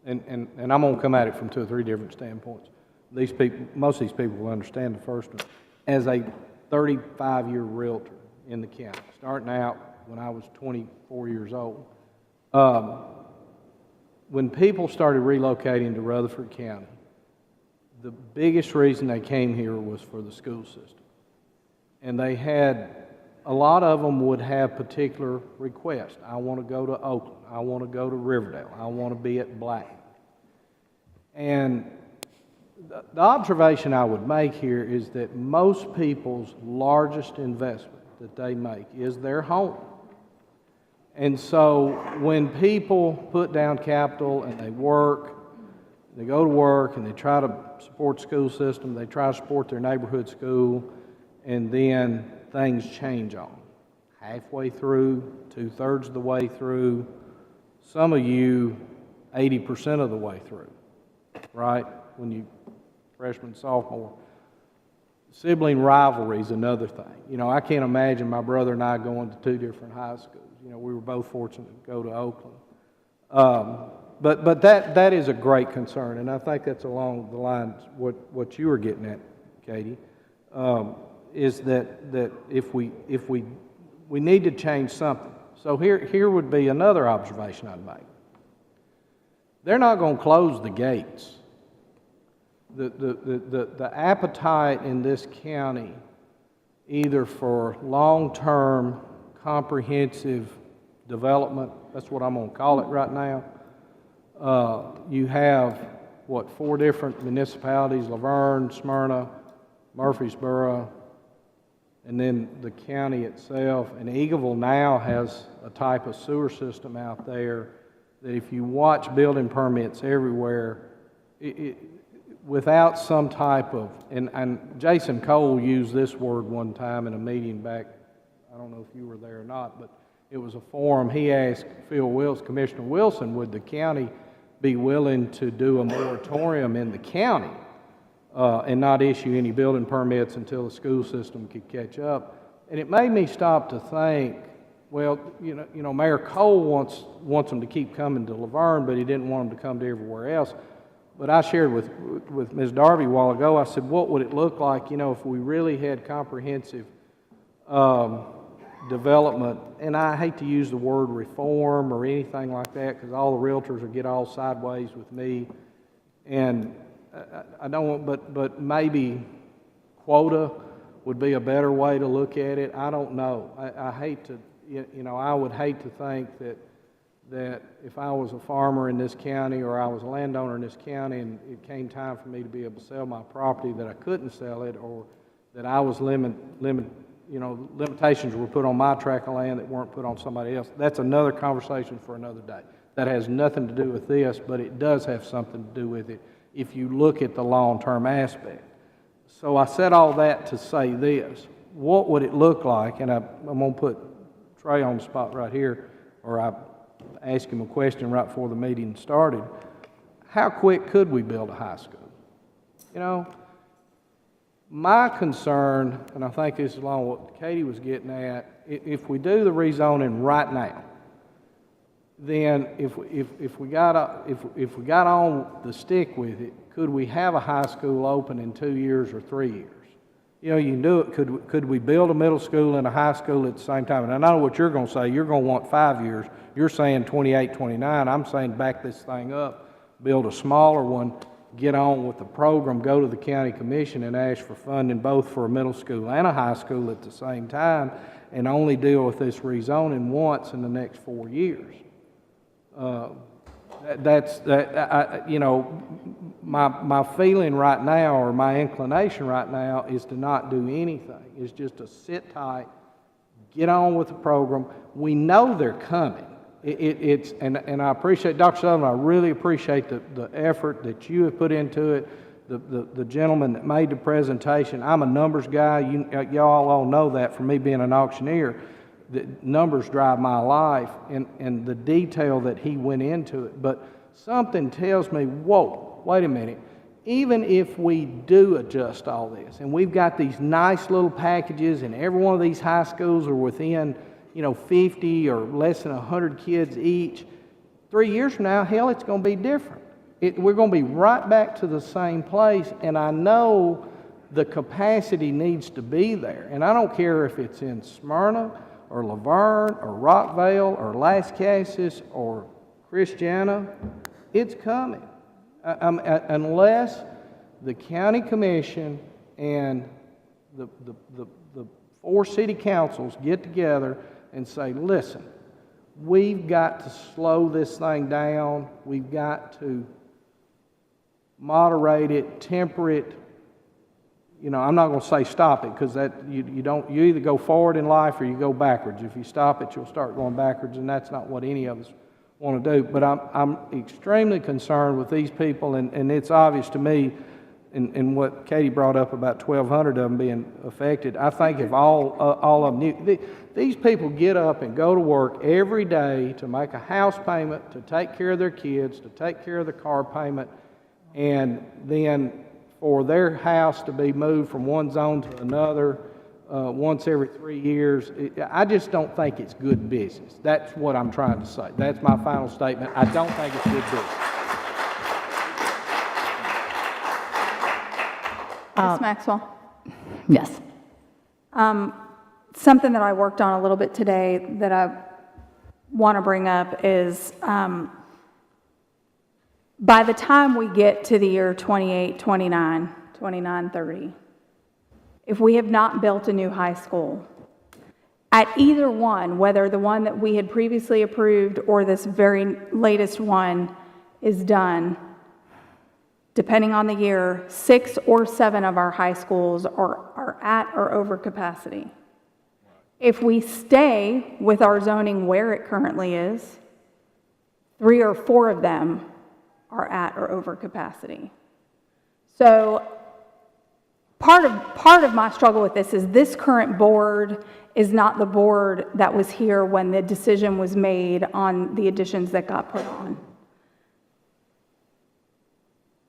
S8: then. And I'm going to come at it from 2 or 3 different standpoints. These people, most of these people will understand the first one. As a 35-year realtor in the county, starting out when I was 24 years old, when people started relocating to Rutherford County, the biggest reason they came here was for the school system. And they had, a lot of them would have particular requests. I want to go to Oakland. I want to go to Riverdale. I want to be at Blackman. And
S13: The observation I would make here is that most people's largest investment that they make is their home. And so when people put down capital and they work, they go to work and they try to support the school system, they try to support their neighborhood school, and then things change on them. Halfway through, 2/3 of the way through, some of you 80% of the way through, right? When you freshman, sophomore. Sibling rivalry is another thing. You know, I can't imagine my brother and I going to 2 different high schools. You know, we were both fortunate to go to Oakland. But that is a great concern, and I think that's along the lines what you were getting at, Katie, is that if we need to change something. So here would be another observation I'd make. They're not going to close the gates. The appetite in this county, either for long-term comprehensive development, that's what I'm going to call it right now. You have, 4 different municipalities, Laverne, Smyrna, Murfreesboro, and then the county itself. And Eagleville now has a type of sewer system out there that if you watch building permits everywhere, without some type of, and Jason Cole used this word one time in a meeting back, I don't know if you were there or not, but it was a forum. He asked Commissioner Wilson, would the county be willing to do a moratorium in the county and not issue any building permits until the school system could catch up? And it made me stop to think, well, you know, Mayor Cole wants them to keep coming to Laverne, but he didn't want them to come to everywhere else. But I shared with Ms. Darby a while ago, I said, what would it look like, you know, if we really had comprehensive development, and I hate to use the word reform or anything like that because all the realtors will get all sideways with me, and I don't want, but maybe quota would be a better way to look at it. I don't know. I hate to, you know, I would hate to think that if I was a farmer in this county or I was a landowner in this county and it came time for me to be able to sell my property, that I couldn't sell it, or that I was limitations were put on my tract of land that weren't put on somebody else. That's another conversation for another day. That has nothing to do with this, but it does have something to do with it if you look at the long-term aspect. So I said all that to say this. What would it look like, and I'm going to put Trey on the spot right here, or I asked him a question right before the meeting started. How quick could we build a high school? You know, my concern, and I think this is along what Katie was getting at, if we do the rezoning right now, then if we got on the stick with it, could we have a high school open in 2 years or 3 years? You know, you can do it. Could we build a middle school and a high school at the same time? And I know what you're going to say. You're going to want 5 years. You're saying 28, 29. I'm saying back this thing up, build a smaller one, get on with the program, go to the county commission and ask for funding both for a middle school and a high school at the same time, and only deal with this rezoning once in the next 4 years. My feeling right now, or my inclination right now, is to not do anything. Is just to sit tight, get on with the program. We know they're coming. And I appreciate, Dr. Sullivan, I really appreciate the effort that you have put into it, the gentleman that made the presentation. I'm a numbers guy. Y'all all know that from me being an auctioneer. The numbers drive my life, and the detail that he went into it. But something tells me, whoa, wait a minute. Even if we do adjust all this, and we've got these nice little packages, and every one of these high schools are within 50 or less than 100 kids each, 3 years from now, hell, it's going to be different. We're going to be right back to the same place, and I know the capacity needs to be there. And I don't care if it's in Smyrna or Laverne or Rockvale or Las Casas or Christiana, it's coming. Unless the county commission and the 4 city councils get together and say, listen, we've got to slow this thing down. We've got to moderated, temperate, I'm not going to say stop it, because that, you either go forward in life or you go backwards. If you stop it, you'll start going backwards, and that's not what any of us want to do. But I'm extremely concerned with these people, and it's obvious to me, and what Katie brought up about 1,200 of them being affected. I think if all of them knew, these people get up and go to work every day to make a house payment, to take care of their kids, to take care of the car payment, and then for their house to be moved from one zone to another once every 3 years, I just don't think it's good business. That's what I'm trying to say. That's my final statement. I don't think it's good business.
S11: Ms. Maxwell?
S1: Yes.
S11: Something that I worked on a little bit today that I want to bring up is by the time we get to the year 28, 29, 30, if we have not built a new high school, at either one, whether the one that we had previously approved or this very latest one is done, depending on the year, 6 or 7 of our high schools are at or over capacity. If we stay with our zoning where it currently is, 3 or 4 of them are at or over capacity. So part of my struggle with this current board is not the board that was here when the decision was made on the additions that got put on.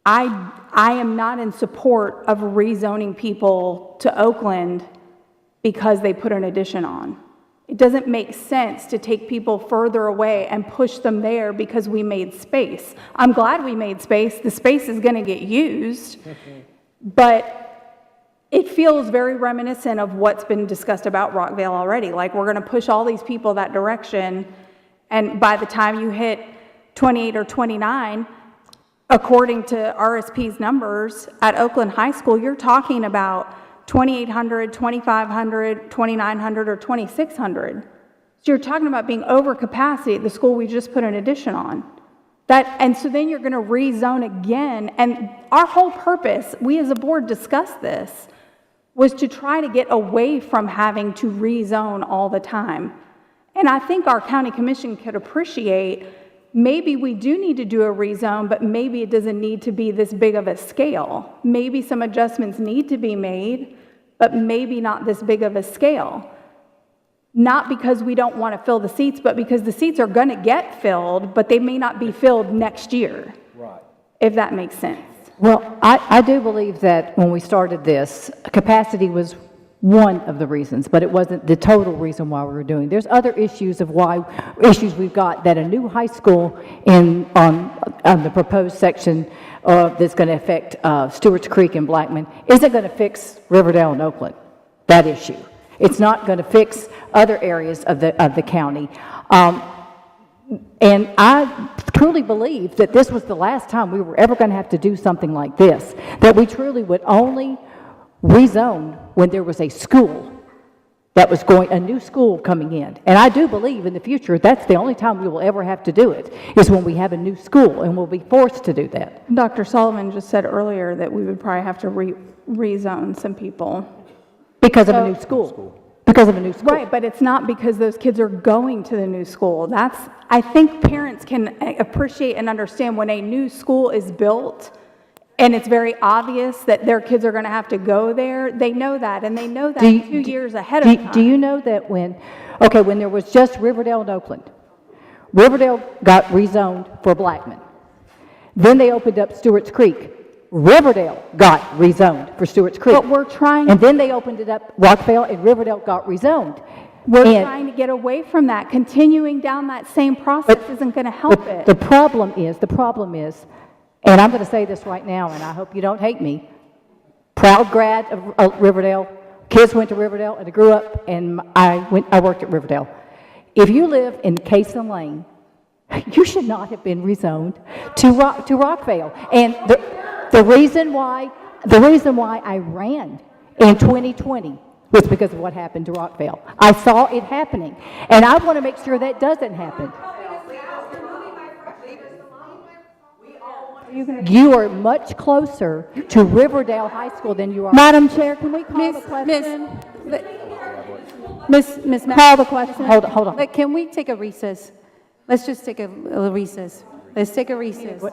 S11: I am not in support of rezoning people to Oakland because they put an addition on. It doesn't make sense to take people further away and push them there because we made space. I'm glad we made space. The space is going to get used, but it feels very reminiscent of what's been discussed about Rockvale already. Like, we're going to push all these people that direction, and by the time you hit 28 or 29, according to RSP's numbers, at Oakland High School, you're talking about 2,800, 2,500, 2,900, or 2,600. So you're talking about being over capacity at the school we just put an addition on. And so then you're going to rezone again. And our whole purpose, we as a board discussed this, was to try to get away from having to rezone all the time. And I think our county commission could appreciate maybe we do need to do a rezone, but maybe it doesn't need to be this big of a scale. Maybe some adjustments need to be made, but maybe not this big of a scale. Not because we don't want to fill the seats, but because the seats are going to get filled, but they may not be filled next year. Right. If that makes sense.
S1: Well, I do believe that when we started this, capacity was one of the reasons, but it wasn't the total reason why we were doing. There's other issues we've got that a new high school on the proposed section that's going to affect Stewart's Creek and Blackman isn't going to fix Riverdale and Oakland, that issue. It's not going to fix other areas of the county. And I truly believe that this was the last time we were ever going to have to do something like this, that we truly would only rezone when there was a school that was a new school coming in. And I do believe in the future that's the only time we will ever have to do it, is when we have a new school, and we'll be forced to do that.
S11: Dr. Sullivan just said earlier that we would probably have to rezone some people.
S1: Because of a new school. Because of a new school.
S11: Right, but it's not because those kids are going to the new school. I think parents can appreciate and understand when a new school is built and it's very obvious that their kids are going to have to go there. They know that, and they know that 2 years ahead of time.
S1: Do you know that when there was just Riverdale and Oakland, Riverdale got rezoned for Blackman. Then they opened up Stewart's Creek. Riverdale got rezoned for Stewart's Creek.
S11: But we're trying...
S1: And then they opened it up, Rockvale, and Riverdale got rezoned.
S11: We're trying to get away from that. Continuing down that same process isn't going to help it.
S1: The problem is, and I'm going to say this right now, and I hope you don't hate me, proud grad of Riverdale, kids went to Riverdale, and I grew up, and I worked at Riverdale. If you live in Cason Lane, you should not have been rezoned to Rockvale. And the reason why I ran in 2020 was because of what happened to Rockvale. I saw it happening, and I want to make sure that doesn't happen. You are much closer to Riverdale High School than you are.
S11: Madam Chair, can we call the
S7: Miss,
S11: question?
S7: Miss.
S11: Call the question.
S1: Hold on.
S7: Like, can we take a recess? Let's just take a recess. Let's take a recess.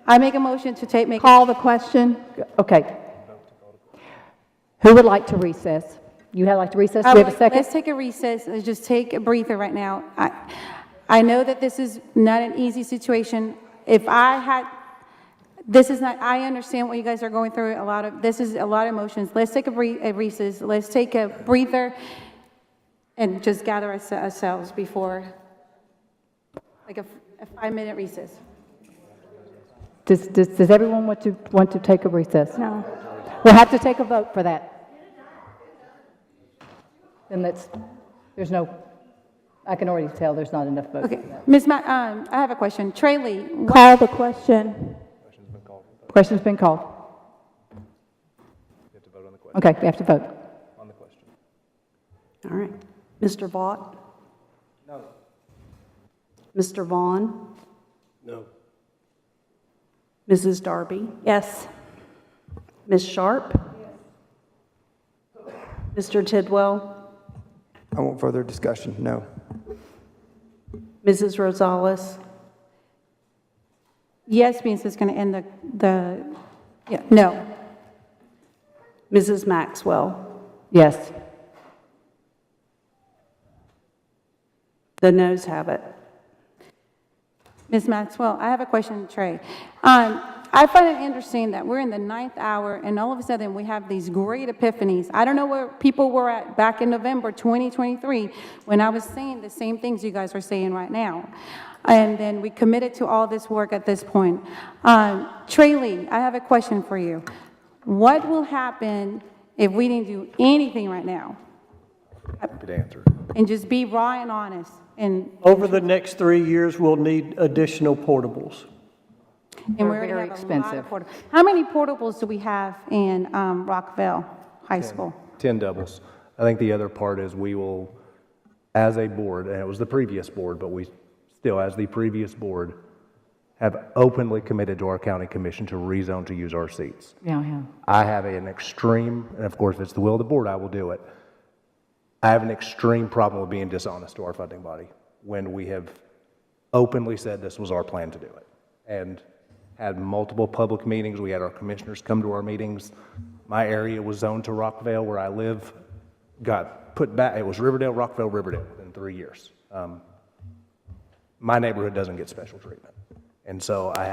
S7: I make a motion to
S11: Call the question.
S1: Okay. Who would like to recess? You would like to recess? Do we have a second?
S7: Let's take a recess. Let's just take a breather right now. I know that this is not an easy situation. If I had, this is not, I understand what you guys are going through, this is a lot of emotions. Let's take a recess. Let's take a breather and just gather ourselves before, like a 5-minute recess.
S1: Does everyone want to take a recess?
S11: No.
S1: We'll have to take a vote for that. Then there's no, I can already tell there's not enough votes.
S7: Okay, Ms. I have a question. Trey Lee.
S11: Call the question.
S1: Question's been called.
S6: We have to vote on the question.
S1: Okay, we have to vote.
S6: On the question.
S10: All right. Mr. Vaught? No. Mr. Vaughn?
S12: No.
S10: Mrs. Darby?
S11: Yes.
S10: Ms. Sharp? Mr. Tidwell?
S9: I want further discussion. No.
S10: Mrs. Rosales?
S7: Yes means it's going to end yeah, no.
S10: Mrs. Maxwell?
S1: Yes.
S10: The noes have it.
S7: Ms. Maxwell, I have a question, Trey. I find it interesting that we're in the 9th hour and all of a sudden we have these great epiphanies. I don't know where people were at back in November 2023 when I was saying the same things you guys are saying right now. And then we committed to all this work at this point. Trey Lee, I have a question for you. What will happen if we didn't do anything right now?
S6: Happy to answer.
S7: And just be raw and honest. And
S8: Over the next 3 years, we'll need additional portables.
S7: And
S1: They're
S7: we already
S1: very
S7: have a
S1: expensive.
S7: lot of How many portables do we have in Rockville High School?
S6: 10 doubles. I think the other part is we will, as a board, and it was the previous board, but we still, as the previous board, have openly committed to our county commission to rezone to use our seats.
S1: Yeah.
S6: I have an extreme, and of course, if it's the will of the board, I will do it. I have an extreme problem with being dishonest to our funding body when we have openly said this was our plan to do it. And had multiple public meetings. We had our commissioners come to our meetings. My area was zoned to Rockville, where I live, got put back. It was Riverdale, Rockville, Riverdale in 3 years. My neighborhood doesn't get special treatment. And so I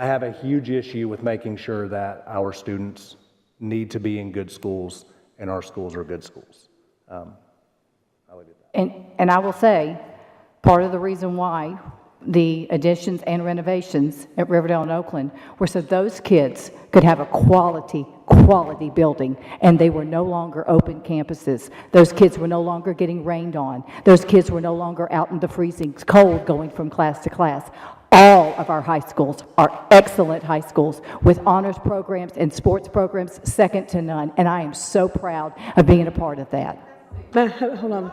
S6: have a huge issue with making sure that our students need to be in good schools and our schools are good schools. I'll leave it at that.
S1: And I will say, part of the reason why the additions and renovations at Riverdale and Oakland were so those kids could have a quality building, and they were no longer open campuses. Those kids were no longer getting rained on. Those kids were no longer out in the freezing cold going from class to class. All of our high schools are excellent high schools with honors programs and sports programs second to none, and I am so proud of being a part of that.
S10: Hold on,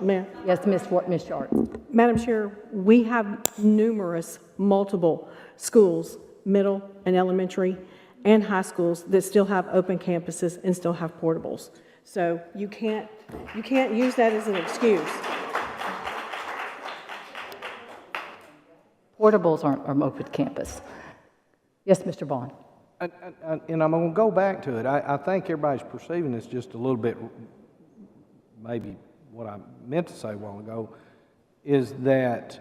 S10: Mayor.
S1: Yes, Ms. Sharp.
S10: Madam Chair, we have multiple schools, middle and elementary and high schools that still have open campuses and still have portables. So you can't use that as an excuse.
S1: Portables aren't open campus. Yes, Mr. Vaughn.
S13: And I'm going to go back to it. I think everybody's perceiving this just a little bit, maybe what I meant to say a while ago, is that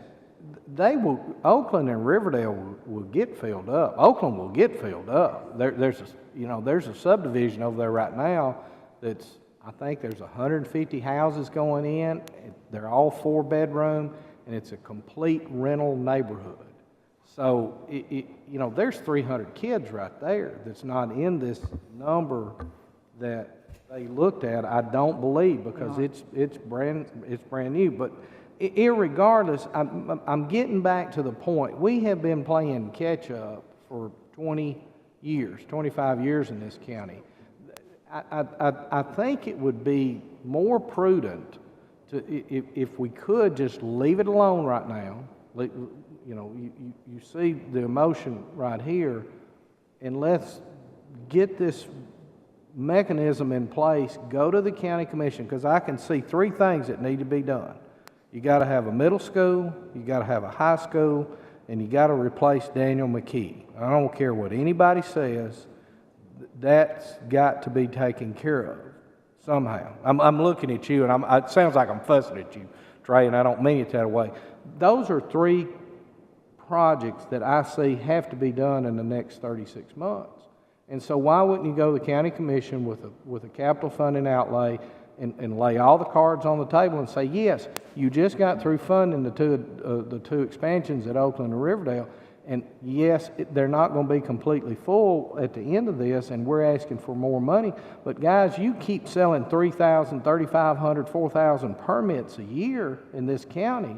S13: Oakland and Riverdale will get filled up. Oakland will get filled up. There's a subdivision over there right now that's, I think there's 150 houses going in. They're all 4-bedroom, and it's a complete rental neighborhood. So, there's 300 kids right there that's not in this number that they looked at, I don't believe, because it's brand new. But irregardless, I'm getting back to the point. We have been playing catch up for 20 years, 25 years in this county. I think it would be more prudent to, if we could, just leave it alone right now. You know, you see the emotion right here, and let's get this mechanism in place, go to the county commission, because I can see three things that need to be done. You got to have a middle school, you got to have a high school, and you got to replace Daniel McKee. I don't care what anybody says, that's got to be taken care of somehow. I'm looking at you, and it sounds like I'm fussing at you, Trey, and I don't mean it that way. Those are three projects that I see have to be done in the next 36 months. And so why wouldn't you go to the county commission with a capital funding outlay and lay all the cards on the table and say, yes, you just got through funding the two expansions at Oakland and Riverdale, and yes, they're not going to be completely full at the end of this, and we're asking for more money. But guys, you keep selling 3,000, 3,500, 4,000 permits a year in this county.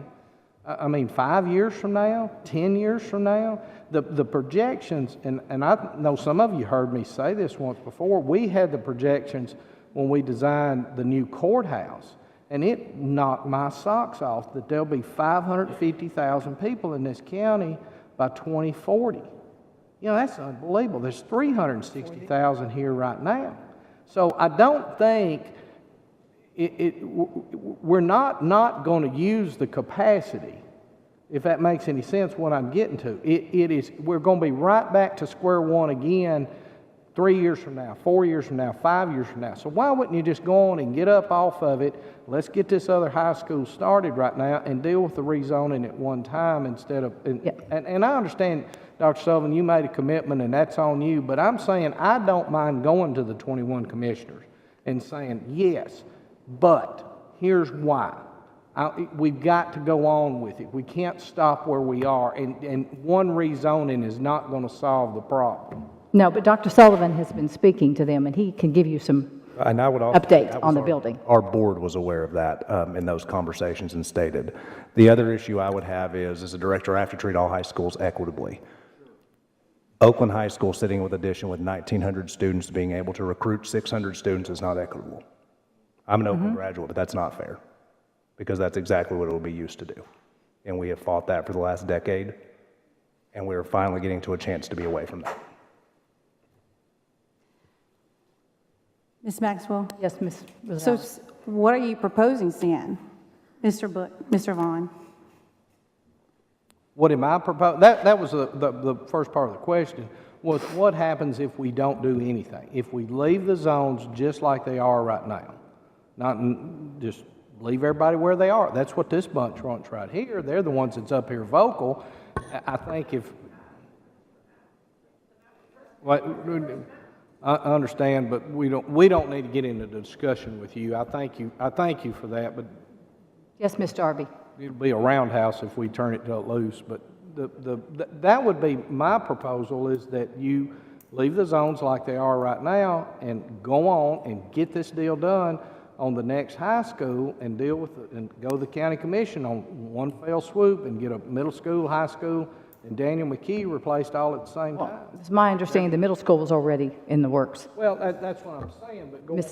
S13: I mean, 5 years from now, 10 years from now, the projections, and I know some of you heard me say this once before, we had the projections when we designed the new courthouse, and it knocked my socks off that there'll be 550,000 people in this county by 2040. You know, that's unbelievable. There's 360,000 here right now. So I don't think we're not going to use the capacity, if that makes any sense what I'm getting to. We're going to be right back to square one again 3 years from now, 4 years from now, 5 years from now. So why wouldn't you just go on and get up off of it? Let's get this other high school started right now and deal with the rezoning at one time instead of, and I understand, Dr. Sullivan, you made a commitment and that's on you, but I'm saying I don't mind going to the 21 commissioners and saying, yes, but here's why. We've got to go on with it. We can't stop where we are, and one rezoning is not going to solve the problem.
S1: No, but Dr. Sullivan has been speaking to them, and he can give you some
S6: And I would also,
S1: update on the building.
S6: Our board was aware of that in those conversations and stated. The other issue I would have is, as a director, I have to treat all high schools equitably. Oakland High School sitting with addition with 1,900 students being able to recruit 600 students is not equitable. I'm an Oakland graduate, but that's not fair, because that's exactly what it will be used to do. And we have fought that for the last decade, and we're finally getting to a chance to be away from that.
S7: Ms. Maxwell?
S1: Yes, Ms.
S7: So
S1: Rosales.
S7: what are you proposing, Stan? Mr. Vaughn?
S13: What am I proposing? That was the first part of the question, was what happens if we don't do anything? If we leave the zones just like they are right now, not just leave everybody where they are. That's what this bunch wants right here. They're the ones that's up here vocal. I think if... I understand, but we don't need to get into the discussion with you. I thank you for that, but...
S1: Yes, Ms. Darby.
S13: It'll be a roundhouse if we turn it loose, but that would be my proposal, is that you leave the zones like they are right now and go on and get this deal done on the next high school and deal with it and go to the county commission on one fell swoop and get a middle school, high school, and Daniel McKee replaced all at the same time.
S1: It's my understanding the middle school was already in the works.
S13: Well, that's what I'm saying, but go on.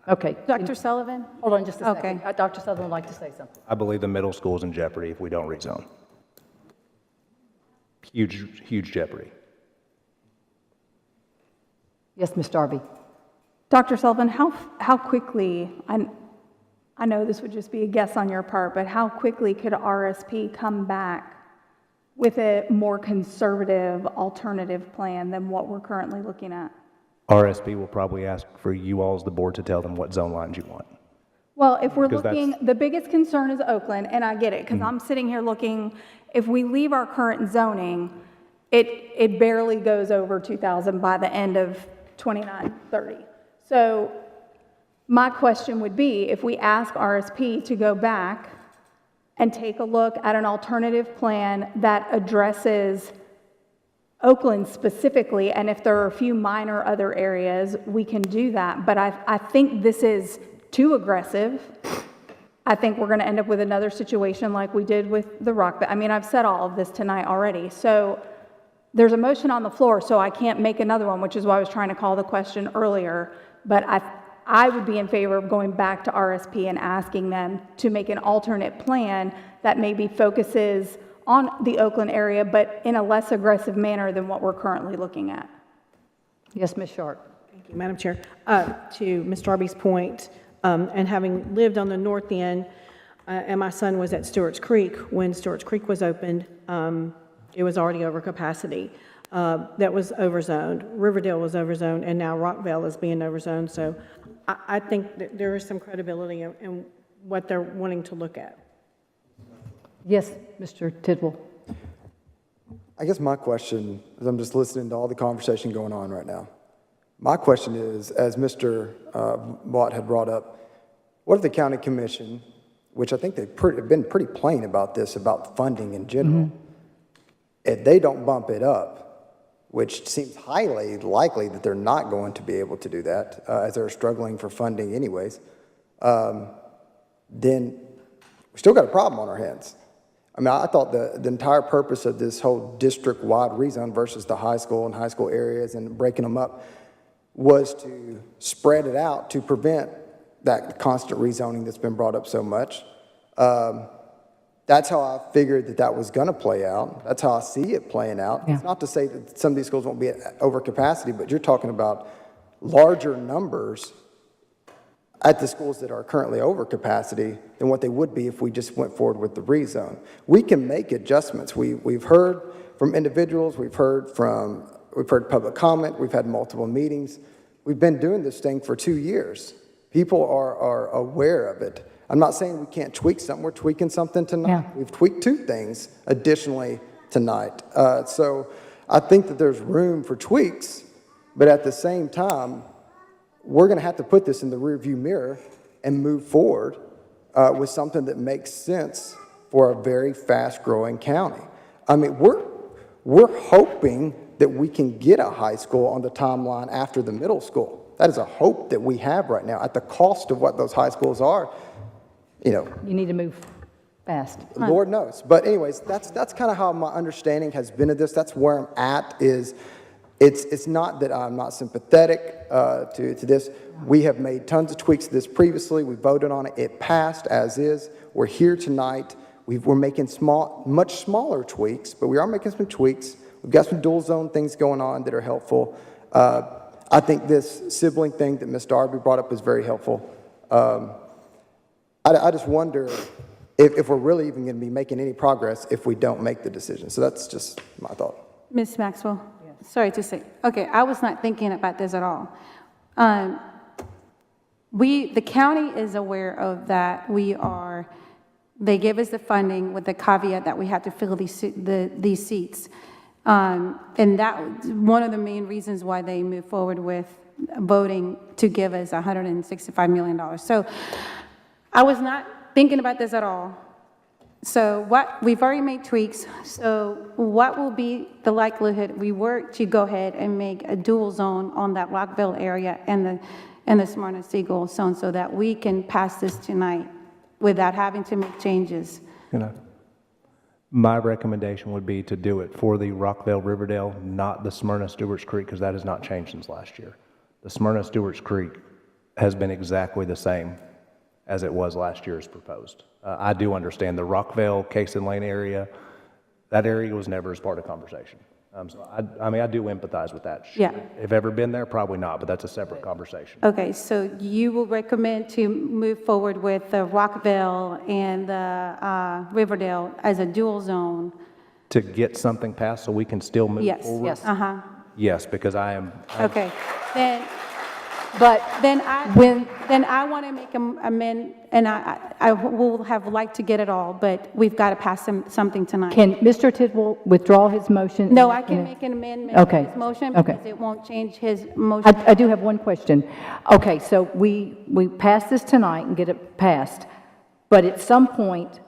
S1: Okay.
S7: Dr. Sullivan?
S1: Hold on just a second.
S7: Okay.
S1: Dr. Sullivan would like to say something.
S6: I believe the middle school is in jeopardy if we don't rezone. Huge, huge jeopardy.
S1: Yes, Ms. Darby.
S11: Dr. Sullivan, how quickly, I know this would just be a guess on your part, but how quickly could RSP come back with a more conservative alternative plan than what we're currently looking at?
S6: RSP will probably ask for you all as the board to tell them what zone lines you want.
S11: Well, if we're
S6: Because
S11: looking, the biggest concern is Oakland, and I get it, because I'm sitting here looking, if we leave our current zoning, it barely goes over 2,000 by the end of 2930. So my question would be, if we ask RSP to go back and take a look at an alternative plan that addresses Oakland specifically, and if there are a few minor other areas, we can do that. But I think this is too aggressive. I think we're going to end up with another situation like we did with the Rockville. I mean, I've said all of this tonight already. So there's a motion on the floor, so I can't make another one, which is why I was trying to call the question earlier. But I would be in favor of going back to RSP and asking them to make an alternate plan that maybe focuses on the Oakland area, but in a less aggressive manner than what we're currently looking at.
S1: Yes, Ms. Sharp.
S10: Thank you, Madam Chair. To Ms. Darby's point, and having lived on the north end, and my son was at Stewart's Creek, when Stewart's Creek was opened, it was already over capacity. That was overzoned. Riverdale was overzoned, and now Rockville is being overzoned. So I think that there is some credibility in what they're wanting to look at.
S1: Yes, Mr. Tidwell.
S9: I guess my question, as I'm just listening to all the conversation going on right now, my question is, as Mr. Watt had brought up, what if the county commission, which I think they've been pretty plain about this, about funding in general, if they don't bump it up, which seems highly likely that they're not going to be able to do that, as they're struggling for funding anyways, then we still got a problem on our hands. I mean, I thought the entire purpose of this whole district-wide rezone versus the high school and high school areas and breaking them up was to spread it out to prevent that constant rezoning that's been brought up so much. That's how I figured that was going to play out. That's how I see it playing out.
S1: Yeah.
S9: It's not to say that some of these schools won't be at over capacity, but you're talking about larger numbers at the schools that are currently over capacity than what they would be if we just went forward with the rezone. We can make adjustments. We've heard from individuals, we've heard public comment, we've had multiple meetings. We've been doing this thing for 2 years. People are aware of it. I'm not saying we can't tweak something. We're tweaking something tonight.
S1: Yeah.
S9: We've tweaked 2 things additionally tonight. So I think that there's room for tweaks, but at the same time, we're going to have to put this in the rearview mirror and move forward with something that makes sense for a very fast-growing county. I mean, we're hoping that we can get a high school on the timeline after the middle school. That is a hope that we have right now. At the cost of what those high schools are, you know,
S1: You need to move fast.
S9: Lord knows. But anyways, that's kind of how my understanding has been of this. That's where I'm at. It's not that I'm not sympathetic to this. We have made tons of tweaks to this previously. We voted on it. It passed as is. We're here tonight. We're making much smaller tweaks, but we are making some tweaks. We've got some dual zone things going on that are helpful. I think this sibling thing that Ms. Darby brought up is very helpful. I just wonder if we're really even going to be making any progress if we don't make the decision. So that's just my thought.
S7: Ms. Maxwell? Sorry to say. Okay, I was not thinking about this at all. The county is aware of that. They give us the funding with the caveat that we have to fill these seats. And that one of the main reasons why they moved forward with voting to give us $165 million. So I was not thinking about this at all. So we've already made tweaks. So what will be the likelihood we were to go ahead and make a dual zone on that Rockville area and the Smyrna Seagull zone so that we can pass this tonight without having to make changes?
S6: My recommendation would be to do it for the Rockville Riverdale, not the Smyrna Stewart's Creek, because that has not changed since last year. The Smyrna Stewart's Creek has been exactly the same as it was last year as proposed. I do understand the Rockville, Cason Lane area, that area was never as part of conversation. So I do empathize with that.
S7: Yeah.
S6: If ever been there, probably not, but that's a separate conversation.
S7: Okay, so you will recommend to move forward with the Rockville and the Riverdale as a dual zone?
S6: To get something passed so we can still move
S7: Yes.
S6: forward?
S7: Yes. Uh-huh.
S6: Yes, because I'm
S7: Okay, then I want to make an amendment, and I will have liked to get it all, but we've got to pass something tonight.
S1: Can Mr. Tidwell withdraw his motion?
S7: No, I can make an amendment to
S1: Okay.
S7: his motion
S1: Okay.
S7: because it won't change his motion.
S1: I do have one question. Okay, so we pass this tonight and get it passed, but at some point,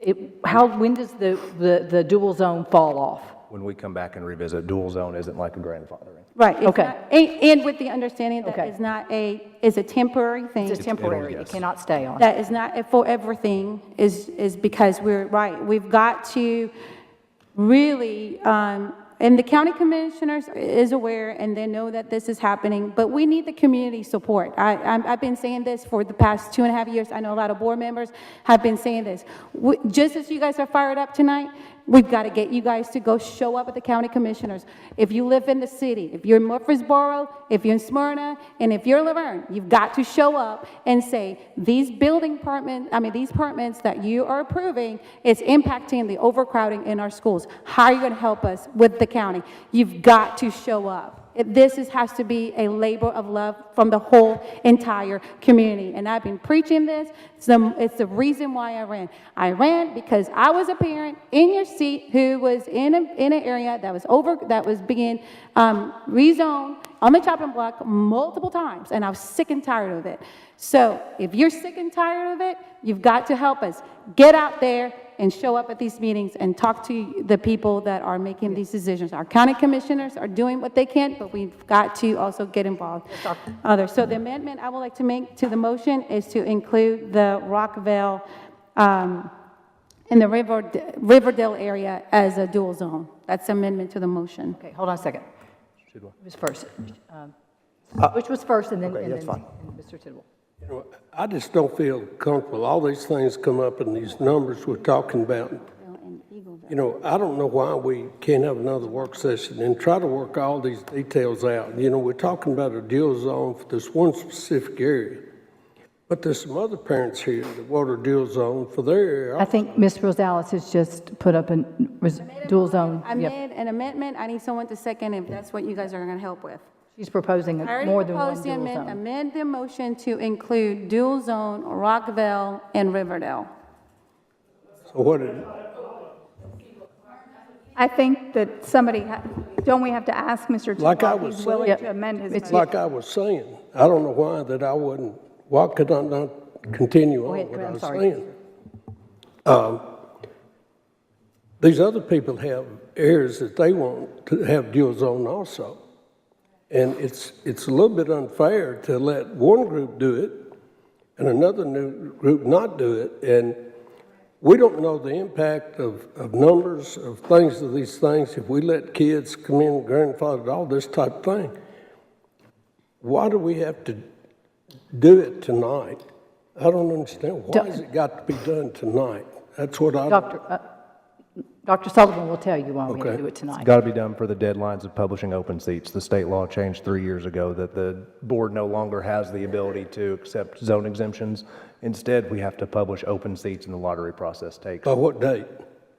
S1: when does the dual zone fall off?
S6: when we come back and revisit, dual zone isn't like a grandfathering.
S7: Right. it's
S1: Okay.
S7: not- And with the understanding that
S1: Okay.
S7: it's a temporary thing.
S1: It's temporary, it
S6: yes.
S1: cannot stay on.
S7: That is not a forever thing, is because we're, right, we've got to really, and the county commissioners is aware and they know that this is happening, but we need the community support. I've been saying this for the past 2.5 years. I know a lot of board members have been saying this. Just as you guys are fired up tonight, We've got to get you guys to go show up at the county commissioners. If you live in the city, if you're in Murfreesboro, if you're in Smyrna, and if you're Laverne, you've got to show up and say, these these permits that you are approving, it's impacting the overcrowding in our schools. How are you going to help us with the county? You've got to show up. Has to be a labor of love from the whole entire community. And I've been preaching this. It's the reason why I ran. I ran because I was a parent in your seat who was in an area that was being rezoned on the chopping block multiple times, and I was sick and tired of it. So if you're sick and tired of it, you've got to help us. Get out there and show up at these meetings and talk to the people that are making these decisions. Our county commissioners are doing what they can, but we've got to also get involved. So the amendment I would like to make to the motion is to include the Rockville in the Riverdale area as a dual zone. That's the amendment to the motion.
S1: Okay, hold on a second. Who's first? Which was first, and then,
S9: okay, that's fine.
S1: and Mr. Tidwell.
S12: You know, I just don't feel comfortable. All these things come up in these numbers we're talking about. You know, I don't know why we can't have another work session and try to work all these details out. You know, we're talking about a dual zone for this one specific area. But there's some other parents here that want a dual zone for their area.
S1: I think Ms. Rosales has just put up a dual zone.
S7: I made an amendment. I need someone to second if that's what you guys are going to help with.
S1: She's proposing more than one dual zone.
S7: Amend the motion to include dual zone, Rockville, and Riverdale.
S12: So what is it?
S11: I think that don't we have to ask Mr. Tidwell if he's willing to amend his motion?
S12: Like I was saying, I don't know why could I not continue on what I was saying? These other people have areas that they want to have dual zone also. And it's a little bit unfair to let one group do it and another new group not do it. And we don't know the impact of numbers of these things. If we let kids come in, grandfathered, all this type of thing, why do we have to do it tonight? I don't understand. Why has it got to be done tonight? That's what I...
S1: Dr. Sullivan will tell you why we have to do it tonight.
S6: It's got to be done for the deadlines of publishing open seats. The state law changed 3 years ago that the board no longer has the ability to accept zone exemptions. Instead, we have to publish open seats and the lottery process takes.
S12: By what date?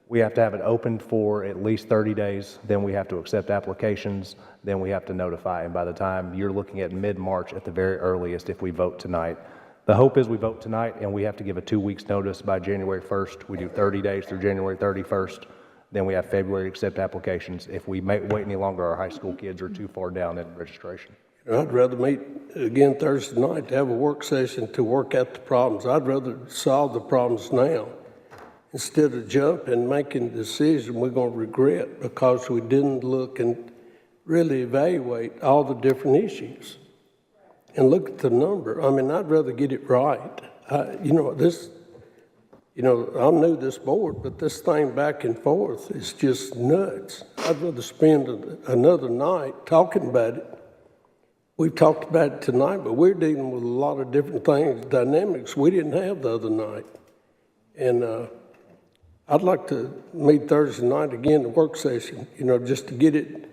S6: We have to have it open for at least 30 days. Then we have to accept applications. Then we have to notify. And by the time you're looking at mid-March at the very earliest if we vote tonight. The hope is we vote tonight and we have to give a 2 weeks notice by January 1st. We do 30 days through January 31st. Then we have February accept applications. If we wait any longer, our high school kids are too far down in registration.
S12: I'd rather meet again Thursday night to have a work session to work out the problems. I'd rather solve the problems now instead of jump and making a decision we're going to regret because we didn't look and really evaluate all the different issues and look at the number. I mean, I'd rather get it right. I'm new to this board, but this thing back and forth is just nuts. I'd rather spend another night talking about it. We've talked about it tonight, but we're dealing with a lot of different things, dynamics we didn't have the other night. And I'd like to meet Thursday night again, the work session, just to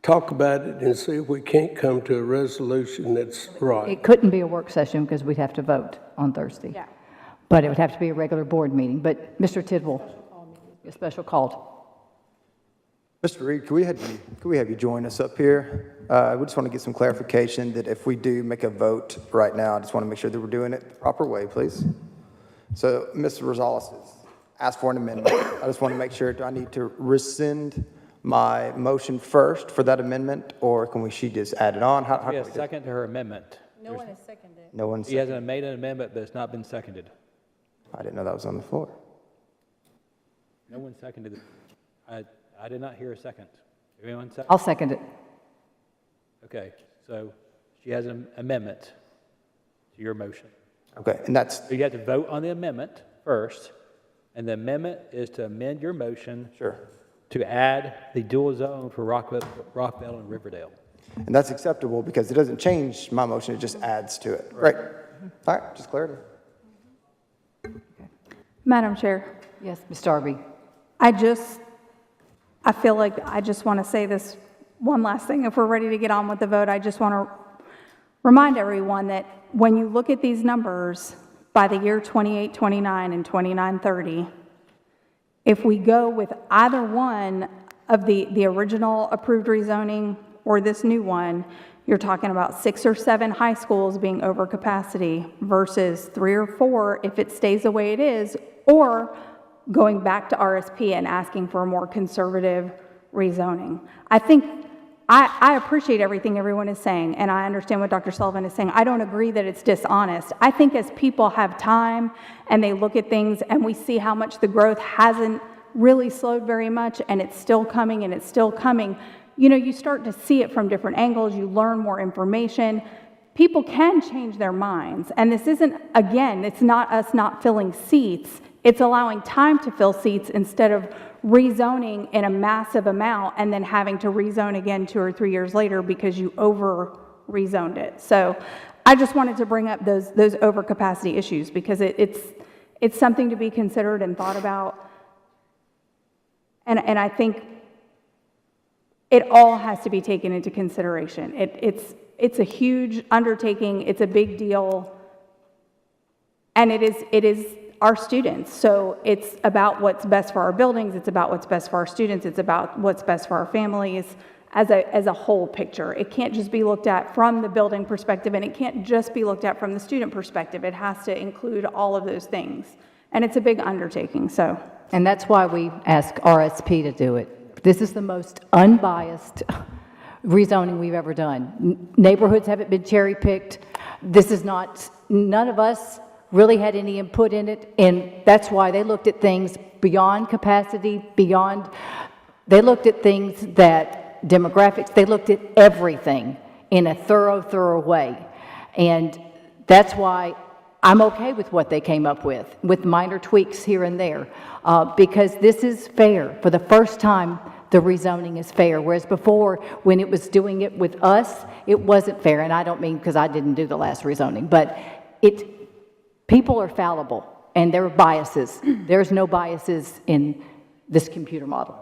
S12: talk about it and see if we can't come to a resolution that's right.
S1: It couldn't be a work session because we'd have to vote on Thursday.
S7: Yeah.
S1: But it would have to be a regular board meeting. But Mr. Tidwell, a special call.
S9: Mr. Reed, can we have you join us up here? We just want to get some clarification that if we do make a vote right now, I just want to make sure that we're doing it the proper way, please. So Mr. Rosales has asked for an amendment. I just want to make sure, do I need to rescind my motion first for that amendment, or can she just add it on? How can we do it?
S14: Second to her amendment.
S7: No one has seconded.
S9: No one's.
S14: She hasn't made an amendment, but it's not been seconded.
S9: I didn't know that was on the floor.
S14: No one seconded it. I did not hear a second. Anyone second?
S1: I'll second it.
S14: Okay, so she has an amendment to your motion.
S9: Okay, and that's.
S14: So you have to vote on the amendment first, and the amendment is to amend your motion.
S9: Sure.
S14: To add the dual zone for Rockville and Riverdale.
S9: And that's acceptable because it doesn't change my motion, it just adds to it. Right. All right, just clarity.
S11: Madam Chair,
S1: Yes, Ms. Darby.
S11: I just I feel like I just want to say this one last thing. If we're ready to get on with the vote, I just want to remind everyone that when you look at these numbers, by the year 2829 and 2930, if we go with either one of the original approved rezoning or this new one, you're talking about 6 or 7 high schools being over capacity versus 3 or 4 if it stays the way it is, or going back to RSP and asking for a more conservative rezoning. I think I appreciate everything everyone is saying, and I understand what Dr. Sullivan is saying. I don't agree that it's dishonest. I think as people have time and they look at things and we see how much the growth hasn't really slowed very much and it's still coming and it's still coming, you know, you start to see it from different angles, you learn more information. People can change their minds. And this isn't, again, it's not us not filling seats, it's allowing time to fill seats instead of rezoning in a massive amount and then having to rezone again 2 or 3 years later because you over rezoned it. So I just wanted to bring up those overcapacity issues because it's something to be considered and thought about. And I think it all has to be taken into consideration. It's a huge undertaking, it's a big deal, and it is our students. So it's about what's best for our buildings, it's about what's best for our students, it's about what's best for our families as a whole picture. It can't just be looked at from the building perspective, and it can't just be looked at from the student perspective. It has to include all of those things. And it's a big undertaking, so.
S1: And that's why we ask RSP to do it. This is the most unbiased rezoning we've ever done. Neighborhoods haven't been cherry-picked. This is not, none of us really had any input in it, and that's why they looked at things beyond capacity, they looked at things that demographics, they looked at everything in a thorough way. And that's why I'm okay with what they came up with minor tweaks here and there, because this is fair. For the first time, the rezoning is fair, whereas before, when it was doing it with us, it wasn't fair. And I don't mean because I didn't do the last rezoning, but people are fallible, and there are biases. There's no biases in this computer model.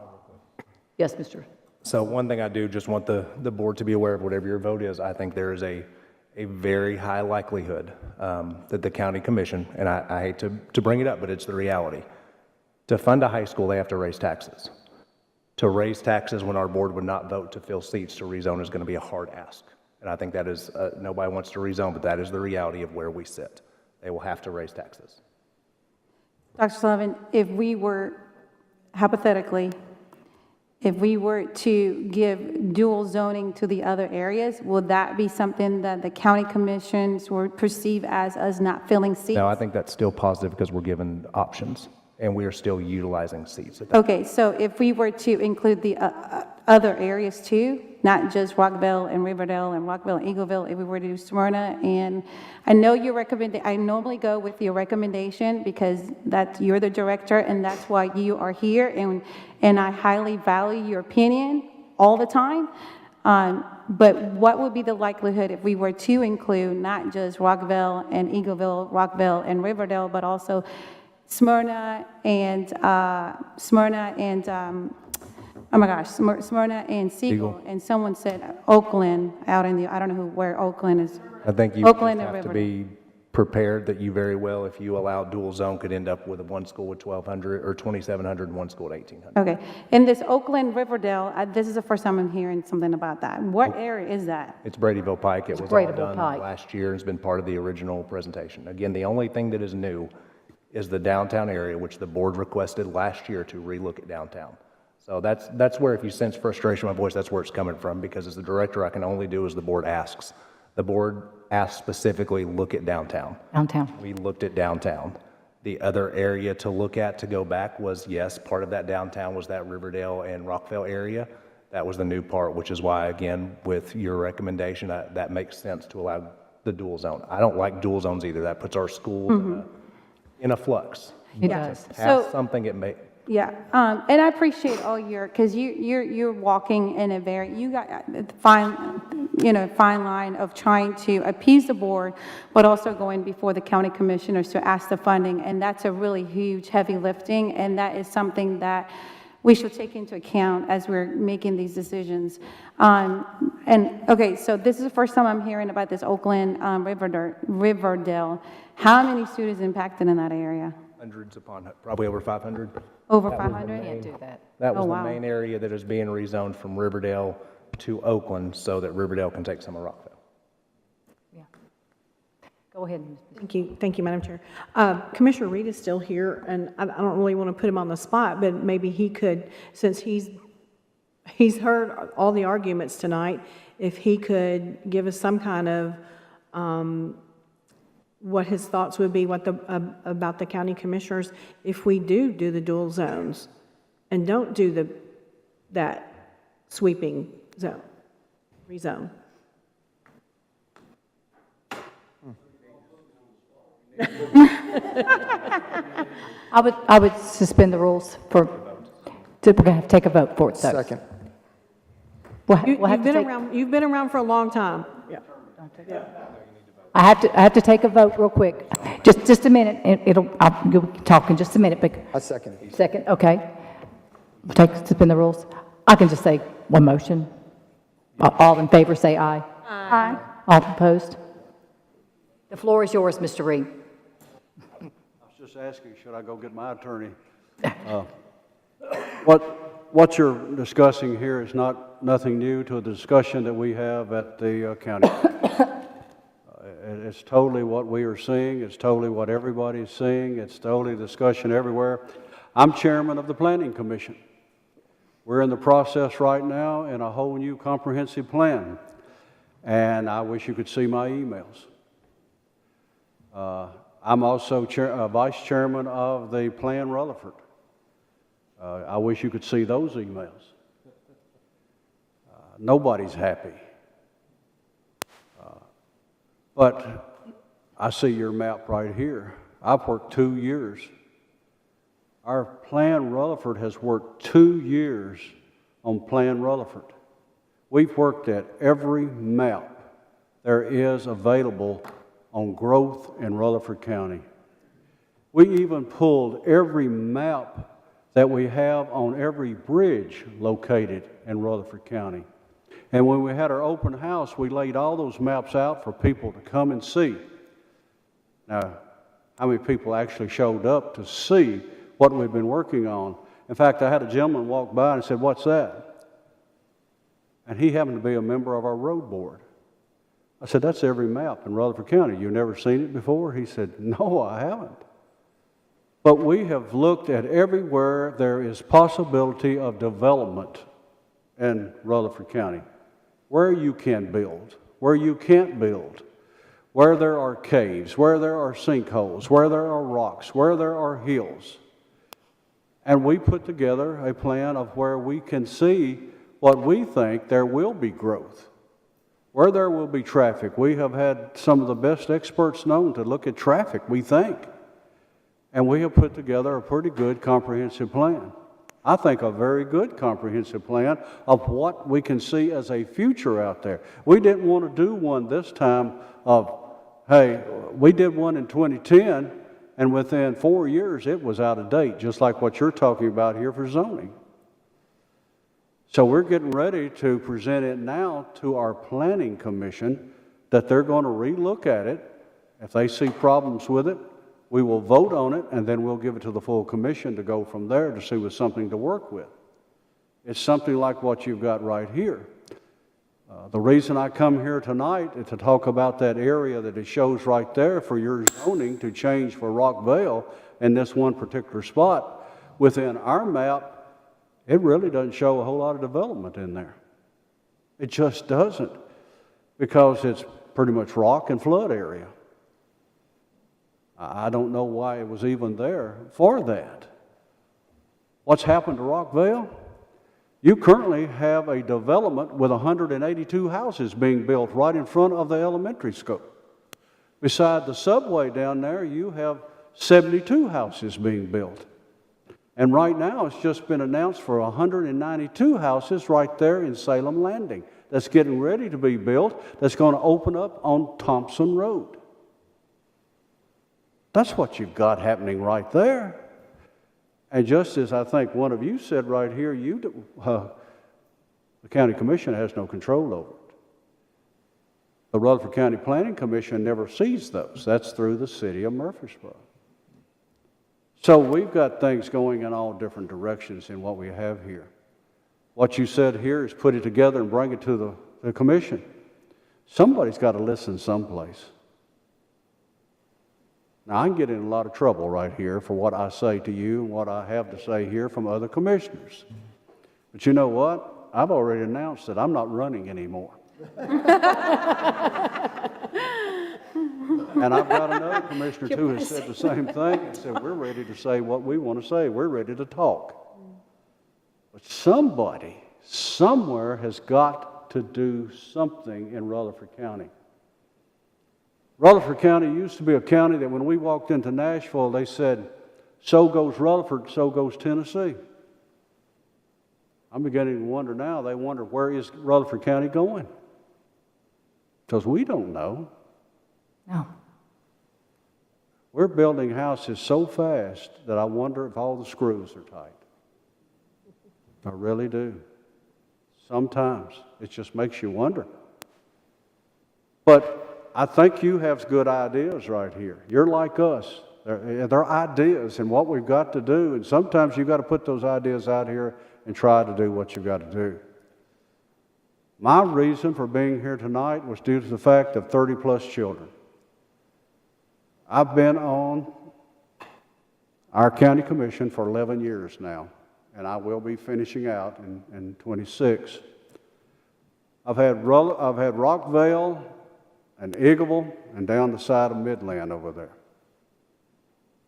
S1: Yes, Mr.
S6: So one thing I do just want the board to be aware of, whatever your vote is, I think there is a very high likelihood that the county commission, and I hate to bring it up, but it's the reality. To fund a high school, they have to raise taxes. To raise taxes when our board would not vote to fill seats to rezone is going to be a hard ask. And I think that is, nobody wants to rezone, but that is the reality of where we sit. They will have to raise taxes.
S7: Dr. Sullivan, if we were, hypothetically, if we were to give dual zoning to the other areas, would that be something that the county commissions would perceive as us not filling seats?
S6: No, I think that's still positive because we're given options and we are still utilizing seats.
S7: Okay, so if we were to include the other areas too, not just Rockville and Riverdale and Rockville and Eagleville, if we were to do Smyrna, and I know your recommendation, I normally go with your recommendation because you're the director and that's why you are here, and I highly value your opinion all the time. But what would be the likelihood if we were to include not just Rockville and Eagleville, Rockville and Riverdale, but also Smyrna and Smyrna and Siegel, and someone said Oakland out in I don't know where Oakland is.
S6: I think you
S7: Oakland
S6: just have to be prepared that you very well, if you allow dual zone, could end up with one school with 1,200 or 2,700 and one school at 1,800.
S7: Okay, in this Oakland, Riverdale, this is the first time I'm hearing something about that. What area is that?
S6: It's Bradyville Pike. It was all done last year and has been part of the original presentation. Again, the only thing that is new is the downtown area, which the board requested last year to relook at downtown. So that's where, if you sense frustration in my voice, that's where it's coming from, because as the director, I can only do as the board asks. The board asked specifically, look at downtown.
S1: Downtown.
S6: We looked at downtown. The other area to look at to go back was, yes, part of that downtown was that Riverdale and Rockville area. That was the new part, which is why, again, with your recommendation, that makes sense to allow the dual zone. I don't like dual zones either. That puts our schools in a flux.
S1: It does.
S6: Have something it may.
S7: Yeah, and I appreciate all because you're walking in a you got a fine line of trying to appease the board, but also going before the county commissioners to ask the funding, and that's a really huge, heavy lifting, and that is something that we should take into account as we're making these decisions. Okay, so this is the first time I'm hearing about this Oakland Riverdale. How many students impacted in that area?
S6: Hundreds upon, probably over 500.
S7: Over
S6: That was the
S7: 500?
S6: main-
S1: Can't do that.
S6: That was
S7: Oh,
S6: the
S7: wow.
S6: main area that is being rezoned from Riverdale to Oakland so that Riverdale can take some of Rockville.
S1: Yeah. Go ahead, Ms.
S10: Thank you, Madam Chair. Commissioner Reed is still here, and I don't really want to put him on the spot, but maybe he could, since he's heard all the arguments tonight, if he could give us some kind of what his thoughts would be, about the county commissioners if we do the dual zones and don't do that sweeping zone, rezone.
S1: I would suspend the rules we're going to have to take a vote for it, though.
S9: Second.
S1: We'll have to take,
S10: You've been around for a long time. Yeah.
S1: I have to take a vote real quick. Just a minute, I'll talk in just a minute, but.
S9: I second it.
S1: Second, okay. Suspend the rules. I can just say one motion. All in favor, say aye.
S11: Aye.
S1: All opposed? The floor is yours, Mr. Reed.
S2: I was just asking, should I go get my attorney? What you're discussing here is nothing new to the discussion that we have at the county. It's totally what we are seeing. It's totally what everybody's seeing. It's totally discussion everywhere. I'm chairman of the Planning Commission. We're in the process right now in a whole new comprehensive plan, and I wish you could see my emails. I'm also vice chairman of the Plan Rutherford. I wish you could see those emails. Nobody's happy. But I see your map right here. I've worked 2 years. Our Plan Rutherford has worked 2 years on Plan Rutherford. We've worked at every map there is available on growth in Rutherford County. We even pulled every map that we have on every bridge located in Rutherford County. And when we had our open house, we laid all those maps out for people to come and see. Now, how many people actually showed up to see what we've been working on? In fact, I had a gentleman walk by and said, "What's that?" And he happened to be a member of our road board. I said, "That's every map in Rutherford County. You've never seen it before?" He said, "No, I haven't." But we have looked at everywhere there is possibility of development in Rutherford County. Where you can build, where you can't build, where there are caves, where there are sinkholes, where there are rocks, where there are hills. And we put together a plan of where we can see what we think there will be growth, where there will be traffic. We have had some of the best experts known to look at traffic, we think. And we have put together a pretty good comprehensive plan. I think a very good comprehensive plan of what we can see as a future out there. We didn't want to do one this time of, hey, we did one in 2010, and within 4 years it was out of date, just like what you're talking about here for zoning. So we're getting ready to present it now to our Planning Commission that they're going to relook at it. If they see problems with it, we will vote on it, and then we'll give it to the full commission to go from there to see with something to work with. It's something like what you've got right here. The reason I come here tonight is to talk about that area that it shows right there for your zoning to change for Rockvale in this one particular spot. Within our map, it really doesn't show a whole lot of development in there. It just doesn't, because it's pretty much rock and flood area. I don't know why it was even there for that. What's happened to Rockvale? You currently have a development with 182 houses being built right in front of the elementary school. Beside the subway down there, you have 72 houses being built. And right now, it's just been announced for 192 houses right there in Salem Landing that's getting ready to be built, that's going to open up on Thompson Road. That's what you've got happening right there. And just as I think one of you said right here, the county commission has no control over it. The Rutherford County Planning Commission never sees those. That's through the city of Murfreesboro. So we've got things going in all different directions in what we have here. What you said here is put it together and bring it to the commission. Somebody's got to listen someplace. Now, I can get in a lot of trouble right here for what I say to you and what I have to say here from other commissioners. But you know what? I've already announced that I'm not running anymore. And I've got another commissioner too who has said the same thing and said, we're ready to say what we want to say. We're ready to talk. But somebody, somewhere has got to do something in Rutherford County. Rutherford County used to be a county that when we walked into Nashville, they said, so goes Rutherford, so goes Tennessee. I'm beginning to wonder now, they wonder, where is Rutherford County going? Because we don't know.
S1: No.
S2: We're building houses so fast that I wonder if all the screws are tight. I really do. Sometimes it just makes you wonder. But I think you have good ideas right here. You're like us. There are ideas in what we've got to do, and sometimes you've got to put those ideas out here and try to do what you've got to do. My reason for being here tonight was due to the fact of 30-plus children. I've been on our county commission for 11 years now, and I will be finishing out in 26. I've had Rockvale and Eagleville and down the side of Midland over there.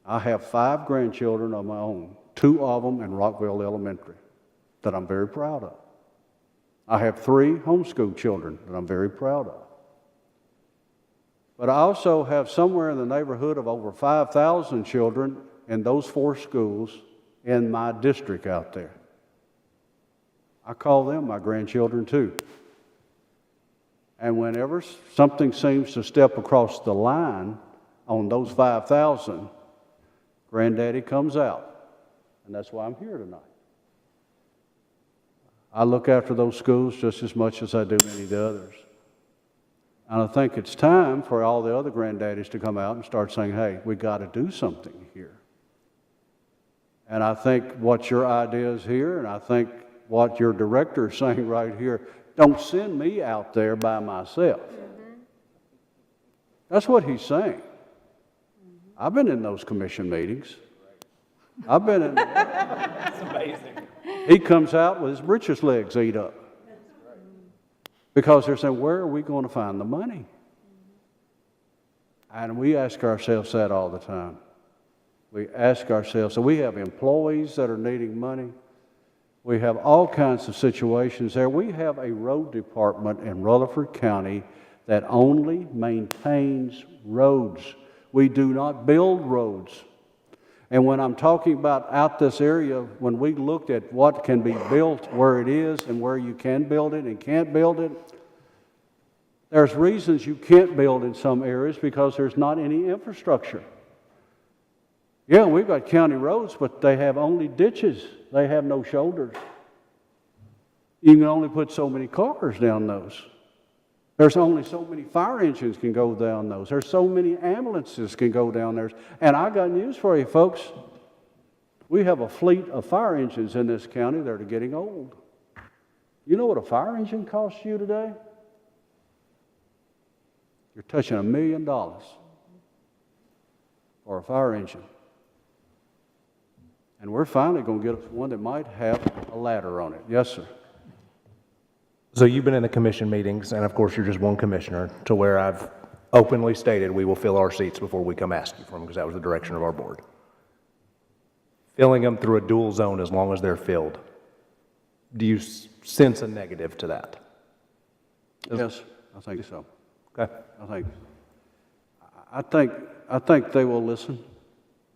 S2: I have 5 grandchildren of my own, 2 of them in Rockville Elementary, that I'm very proud of. I have 3 homeschool children that I'm very proud of. But I also have somewhere in the neighborhood of over 5,000 children in those 4 schools in my district out there. I call them my grandchildren too. And whenever something seems to step across the line on those 5,000, Granddaddy comes out. And that's why I'm here tonight. I look after those schools just as much as I do any of the others. And I think it's time for all the other granddaddies to come out and start saying, hey, we got to do something here. And I think what your idea is here, and I think what your director is saying right here, don't send me out there by myself. That's what he's saying. I've been in those commission meetings. I've been in. That's amazing. He comes out with his britches legs eat up. Because they're saying, where are we going to find the money? And we ask ourselves that all the time. We ask ourselves, so we have employees that are needing money. We have all kinds of situations there. We have a road department in Rutherford County that only maintains roads. We do not build roads. And when I'm talking about out this area, when we looked at what can be built where it is and where you can build it and can't build it, there's reasons you can't build in some areas because there's not any infrastructure. Yeah, we've got county roads, but they have only ditches. They have no shoulders. You can only put so many cars down those. There's only so many fire engines can go down those. There's so many ambulances can go down there. And I got news for you, folks. We have a fleet of fire engines in this county that are getting old. You know what a fire engine costs you today? You're touching $1 million for a fire engine. And we're finally going to get us one that might have a ladder on it. Yes, sir.
S6: So you've been in the commission meetings, and of course you're just one commissioner, to where I've openly stated we will fill our seats before we come ask you for them, because that was the direction of our board. Filling them through a dual zone as long as they're filled. Do you sense a negative to that?
S2: Yes, I think so.
S6: Okay.
S2: I think they will listen to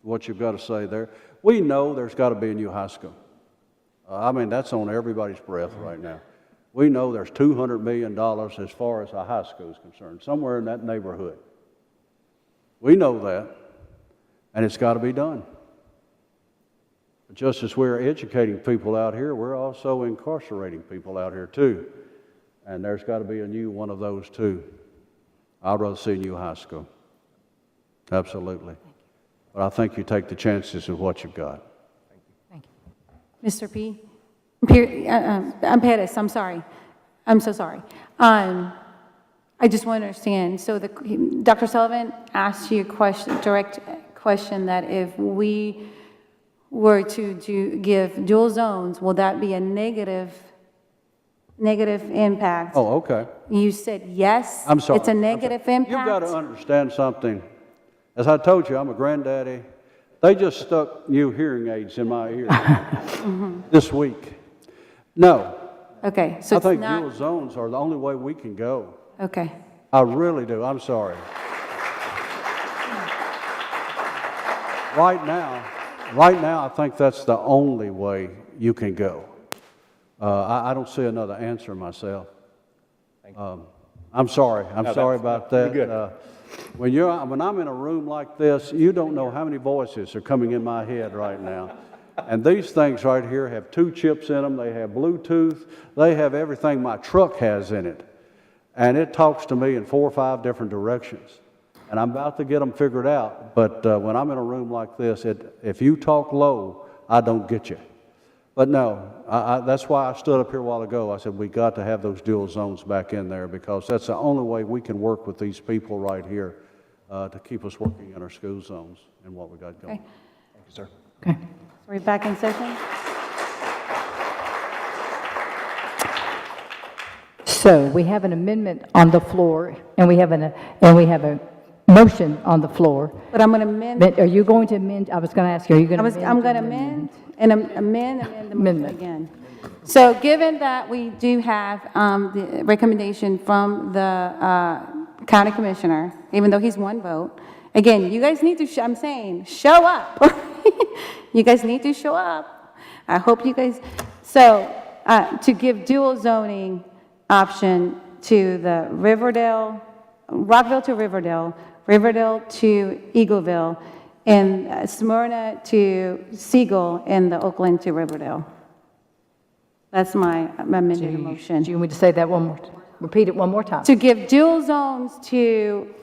S2: what you've got to say there. We know there's got to be a new high school. I mean, that's on everybody's breath right now. We know there's $200 million as far as a high school is concerned, somewhere in that neighborhood. We know that, and it's got to be done. Just as we're educating people out here, we're also incarcerating people out here too. And there's got to be a new one of those too. I'd rather see a new high school. Absolutely. But I think you take the chances of what you've got.
S7: Thank you. Mr. P? I'm Pettis, I'm sorry. I'm so sorry. I just want to understand, so Dr. Sullivan asked you a question, direct question, that if we were to give dual zones, will that be a negative impact?
S2: Oh, okay.
S7: You said yes.
S2: I'm sorry.
S7: It's a negative impact?
S2: You've got to understand something. As I told you, I'm a granddaddy. They just stuck new hearing aids in my ear this week. No.
S7: Okay, so
S2: I
S7: it's
S2: think
S7: not...
S2: dual zones are the only way we can go.
S7: Okay.
S2: I really do. I'm sorry. Right now, I think that's the only way you can go. I don't see another answer myself. I'm sorry. I'm sorry about that.
S6: You're good.
S2: When I'm in a room like this, you don't know how many voices are coming in my head right now. And these things right here have 2 chips in them. They have Bluetooth. They have everything my truck has in it. And it talks to me in 4 or 5 different directions. And I'm about to get them figured out. But when I'm in a room like this, if you talk low, I don't get you. But no, that's why I stood up here a while ago. I said, we got to have those dual zones back in there, because that's the only way we can work with these people right here to keep us working in our school zones and what we got going.
S7: Okay.
S6: Thank you, sir.
S1: Okay.
S7: Are we back in session?
S1: So we have an amendment on the floor, and we have a motion on the floor.
S7: But I'm going to amend...
S1: Are you going to amend? I was going to ask you, are you going to amend?
S7: I'm going to amend the motion again. So given that we do have the recommendation from the county commissioner, even though he's 1 vote, again, you guys need to, I'm saying, show up. You guys need to show up. I hope you guys, so to give dual zoning option to the Rockville to Riverdale, Riverdale to Eagleville, and Smyrna to Siegel, and the Oakland to Riverdale. That's my amended motion.
S1: Do you want me to say that one more, repeat it one more time?
S7: To give dual zones to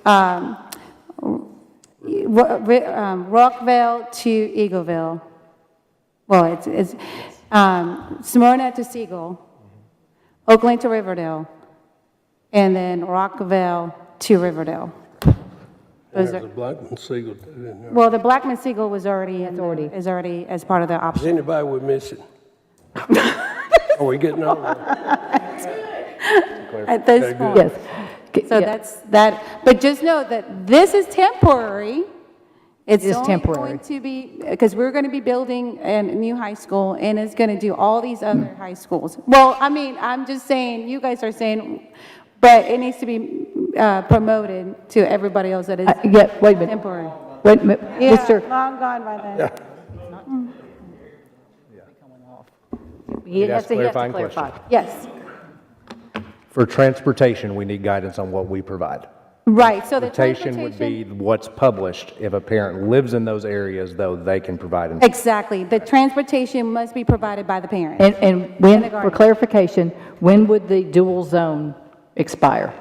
S7: Rockville to Eagleville. Well, it's Smyrna to Siegel, Oakland to Riverdale, and then Rockville to Riverdale.
S12: There's a Blackman Siegel too in there.
S7: Well, the Blackman Siegel was already is already as part of the
S12: Is
S7: option.
S12: anybody we missing? Are we getting over
S7: At this
S12: Okay,
S7: point.
S12: good.
S1: Yes.
S7: So that's that. But just know that this is temporary. It's
S1: It is
S7: only
S1: temporary.
S7: going to be, because we're going to be building a new high school, and it's going to do all these other high schools. Well, I mean, I'm just saying, you guys are saying, but it needs to be promoted to everybody else that is
S1: Yeah, wait a minute.
S7: temporary.
S1: Wait a minute,
S7: Yeah,
S1: Mr.
S7: long gone by then.
S1: He has to
S6: clarifying
S1: clarify.
S6: question.
S7: Yes,
S6: For transportation, we need guidance on what we provide.
S7: right, so the
S6: Transportation would be what's published. If a parent lives in those areas, though, they can provide it.
S7: Exactly, the transportation must be provided by the parent.
S1: And when, for
S7: Kindergarten.
S1: clarification, when would the dual zone expire?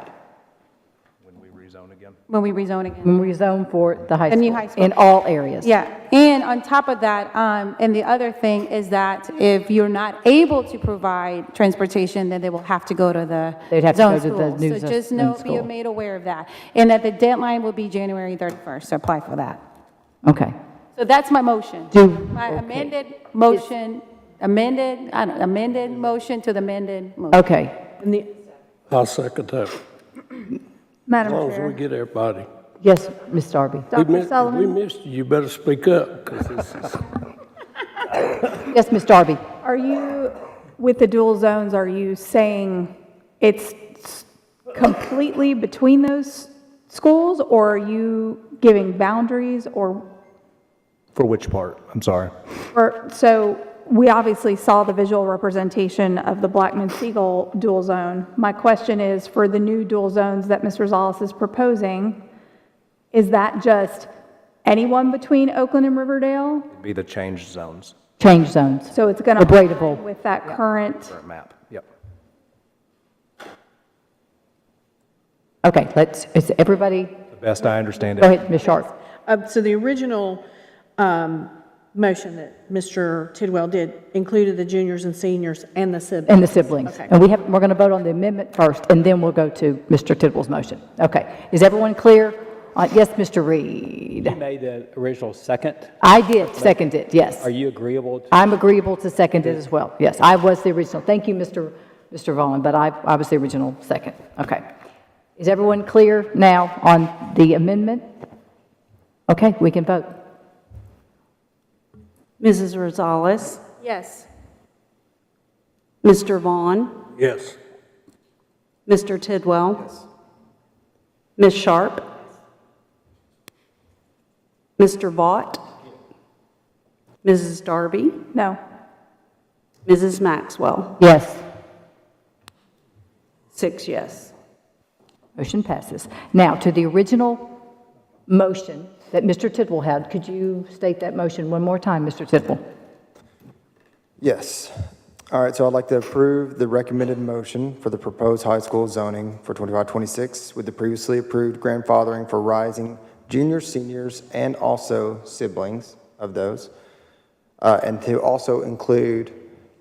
S6: When we rezone again.
S7: When we rezone again.
S1: When we zone for the high
S7: The
S1: school?
S7: new high school.
S1: In all areas?
S7: Yeah, and on top of that, and the other thing is that if you're not able to provide transportation, then they will have to go to the
S1: They'd have to
S7: zone
S1: go to the
S7: school.
S1: new
S7: So just
S1: zone
S7: know, be
S1: school.
S7: made aware of that. And that the deadline will be January 31st to apply for that.
S1: Okay.
S7: So that's my motion. My
S1: okay.
S7: amended motion, amended motion to the amended motion.
S1: Okay.
S12: I'll second that. As
S11: Madam
S12: long as we
S11: Chair.
S12: get everybody.
S1: Yes, Ms. Darby.
S12: If we missed you, you better speak up, because this is,
S1: Yes, Ms. Darby.
S11: Are you, with the dual zones, are you saying it's completely between those schools, or are you giving boundaries, or,
S6: For which part? I'm sorry.
S11: so we obviously saw the visual representation of the Blackman-Siegel dual zone. My question is, for the new dual zones that Ms. Rosales is proposing, is that just anyone between Oakland and Riverdale?
S6: It'd be the changed zones.
S1: change zones.
S11: So it's going
S1: Or
S11: to
S1: Bradaville.
S11: align with that current,
S6: Current map, yep.
S1: Okay, is everybody,
S6: The best I understand it.
S1: go ahead, Ms. Sharp.
S10: So the original motion that Mr. Tidwell did included the juniors and seniors and the siblings.
S1: And the siblings.
S10: Okay.
S1: And we're going to vote on the amendment first, and then we'll go to Mr. Tidwell's motion. Okay, is everyone clear? Yes, Mr. Reed.
S14: You made the original second.
S1: I did second it, yes.
S14: Are you agreeable to?
S1: I'm agreeable to second it as well. Yes, I was the original. Thank you, Mr. Vaughn, but I was the original second. Okay. Is everyone clear now on the amendment? Okay, we can vote.
S15: Mrs. Rosales,
S7: Yes.
S15: Mr. Vaughn,
S12: Yes.
S15: Mr. Tidwell, Ms. Sharp, Mr. Vaught, Mrs. Darby,
S11: no.
S15: Mrs. Maxwell.
S1: Yes,
S15: 6 yes.
S1: motion passes. Now, to the original motion that Mr. Tidwell had, could you state that motion one more time, Mr. Tidwell?
S9: Yes. All right, so I'd like to approve the recommended motion for the proposed high school zoning for 25-26 with the previously approved grandfathering for rising juniors, seniors, and also siblings of those. And to also include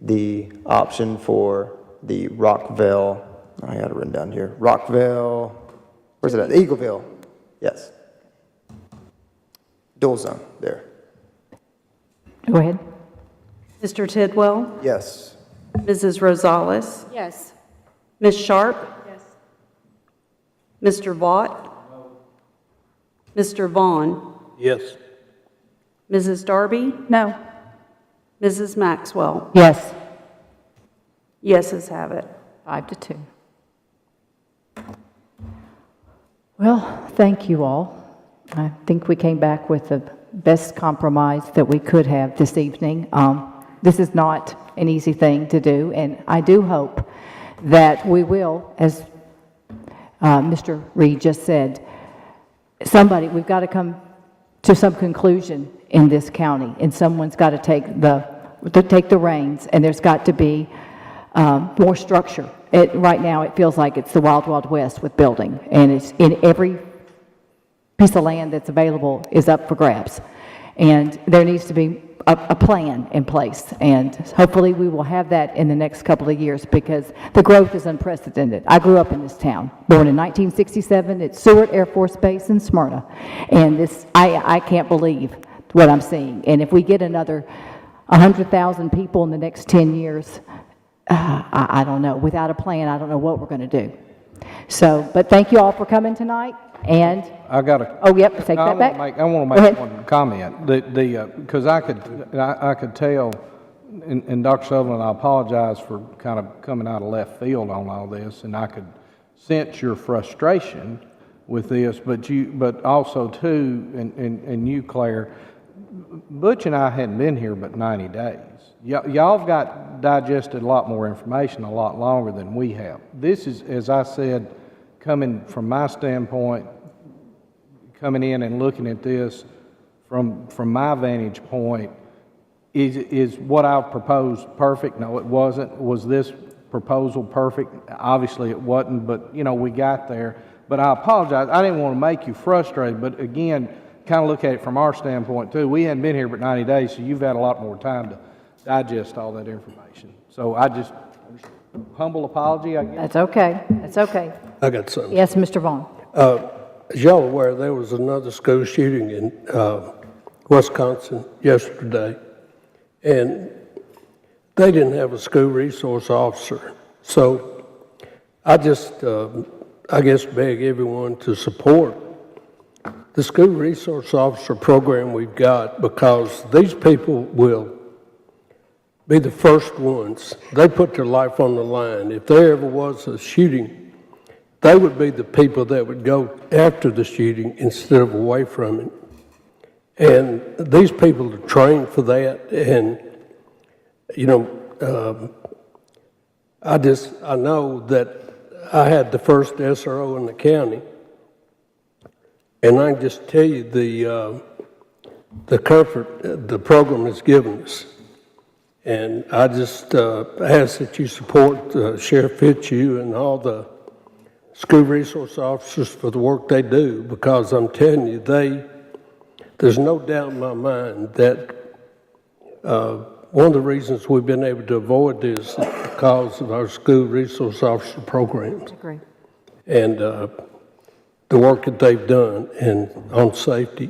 S9: the option for the Rockville, I got it written down here, Rockville, where's it at? Eagleville, yes. Dual zone there.
S1: Go ahead.
S15: Mr. Tidwell,
S9: Yes.
S15: Mrs. Rosales,
S7: Yes.
S15: Ms. Sharp, Mr. Vaught, Mr. Vaughn,
S12: Yes.
S15: Mrs. Darby,
S11: No.
S15: Mrs. Maxwell.
S1: Yes,
S15: Yeses have it.
S1: 5-2. Well, thank you all. I think we came back with the best compromise that we could have this evening. This is not an easy thing to do, and I do hope that we will, as Mr. Reed just said, we've got to come to some conclusion in this county, and someone's got to take the reins, and there's got to be more structure. Right now, it feels like it's the Wild Wild West with building, and it's in every piece of land that's available is up for grabs. And there needs to be a plan in place, and hopefully we will have that in the next couple of years because the growth is unprecedented. I grew up in this town, born in 1967 at Seward Air Force Base in Smyrna, and I can't believe what I'm seeing. And if we get another 100,000 people in the next 10 years, I don't know. Without a plan, I don't know what we're going to do. So, but thank you all for coming tonight. And
S13: I got a.
S1: oh, yep, take that back.
S13: I want
S1: Go
S13: to make
S1: ahead.
S13: one comment. Because I could tell, and Dr. Sutherland, I apologize for kind of coming out of left field on all this, and I could sense your frustration with this, but also too, and you, Claire, Butch and I hadn't been here but 90 days. Y'all have got digested a lot more information a lot longer than we have. This is, as I said, coming from my standpoint, coming in and looking at this from my vantage point, is what I've proposed perfect? No, it wasn't. Was this proposal perfect? Obviously it wasn't, but we got there. But I apologize. I didn't want to make you frustrated, but again, kind of look at it from our standpoint too. We hadn't been here but 90 days, so you've had a lot more time to digest all that information. So humble apology, I guess.
S1: That's okay. That's okay.
S12: I got something.
S1: Yes, Mr. Vaughn.
S12: As y'all aware, there was another school shooting in Wisconsin yesterday, and they didn't have a school resource officer. So I just, I guess, beg everyone to support the school resource officer program we've got, because these people will be the first ones. They put their life on the line. If there ever was a shooting, they would be the people that would go after the shooting instead of away from it. And these people are trained for that. And, I know that I had the first SRO in the county. And I can just tell you the comfort the program has given us. And I just ask that you support Sheriff Fitzhugh and all the school resource officers for the work they do, because I'm telling you, there's no doubt in my mind that one of the reasons we've been able to avoid this is because of our school resource officer programs.
S1: Agree.
S12: And the work that they've done on safety.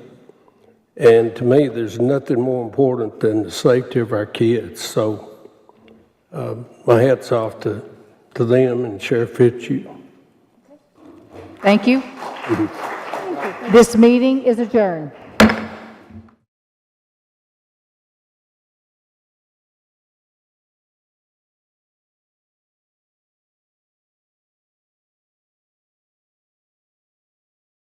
S12: And to me, there's nothing more important than the safety of our kids. So my hat's off to them and Sheriff Fitzhugh.
S1: Thank you. This meeting is adjourned.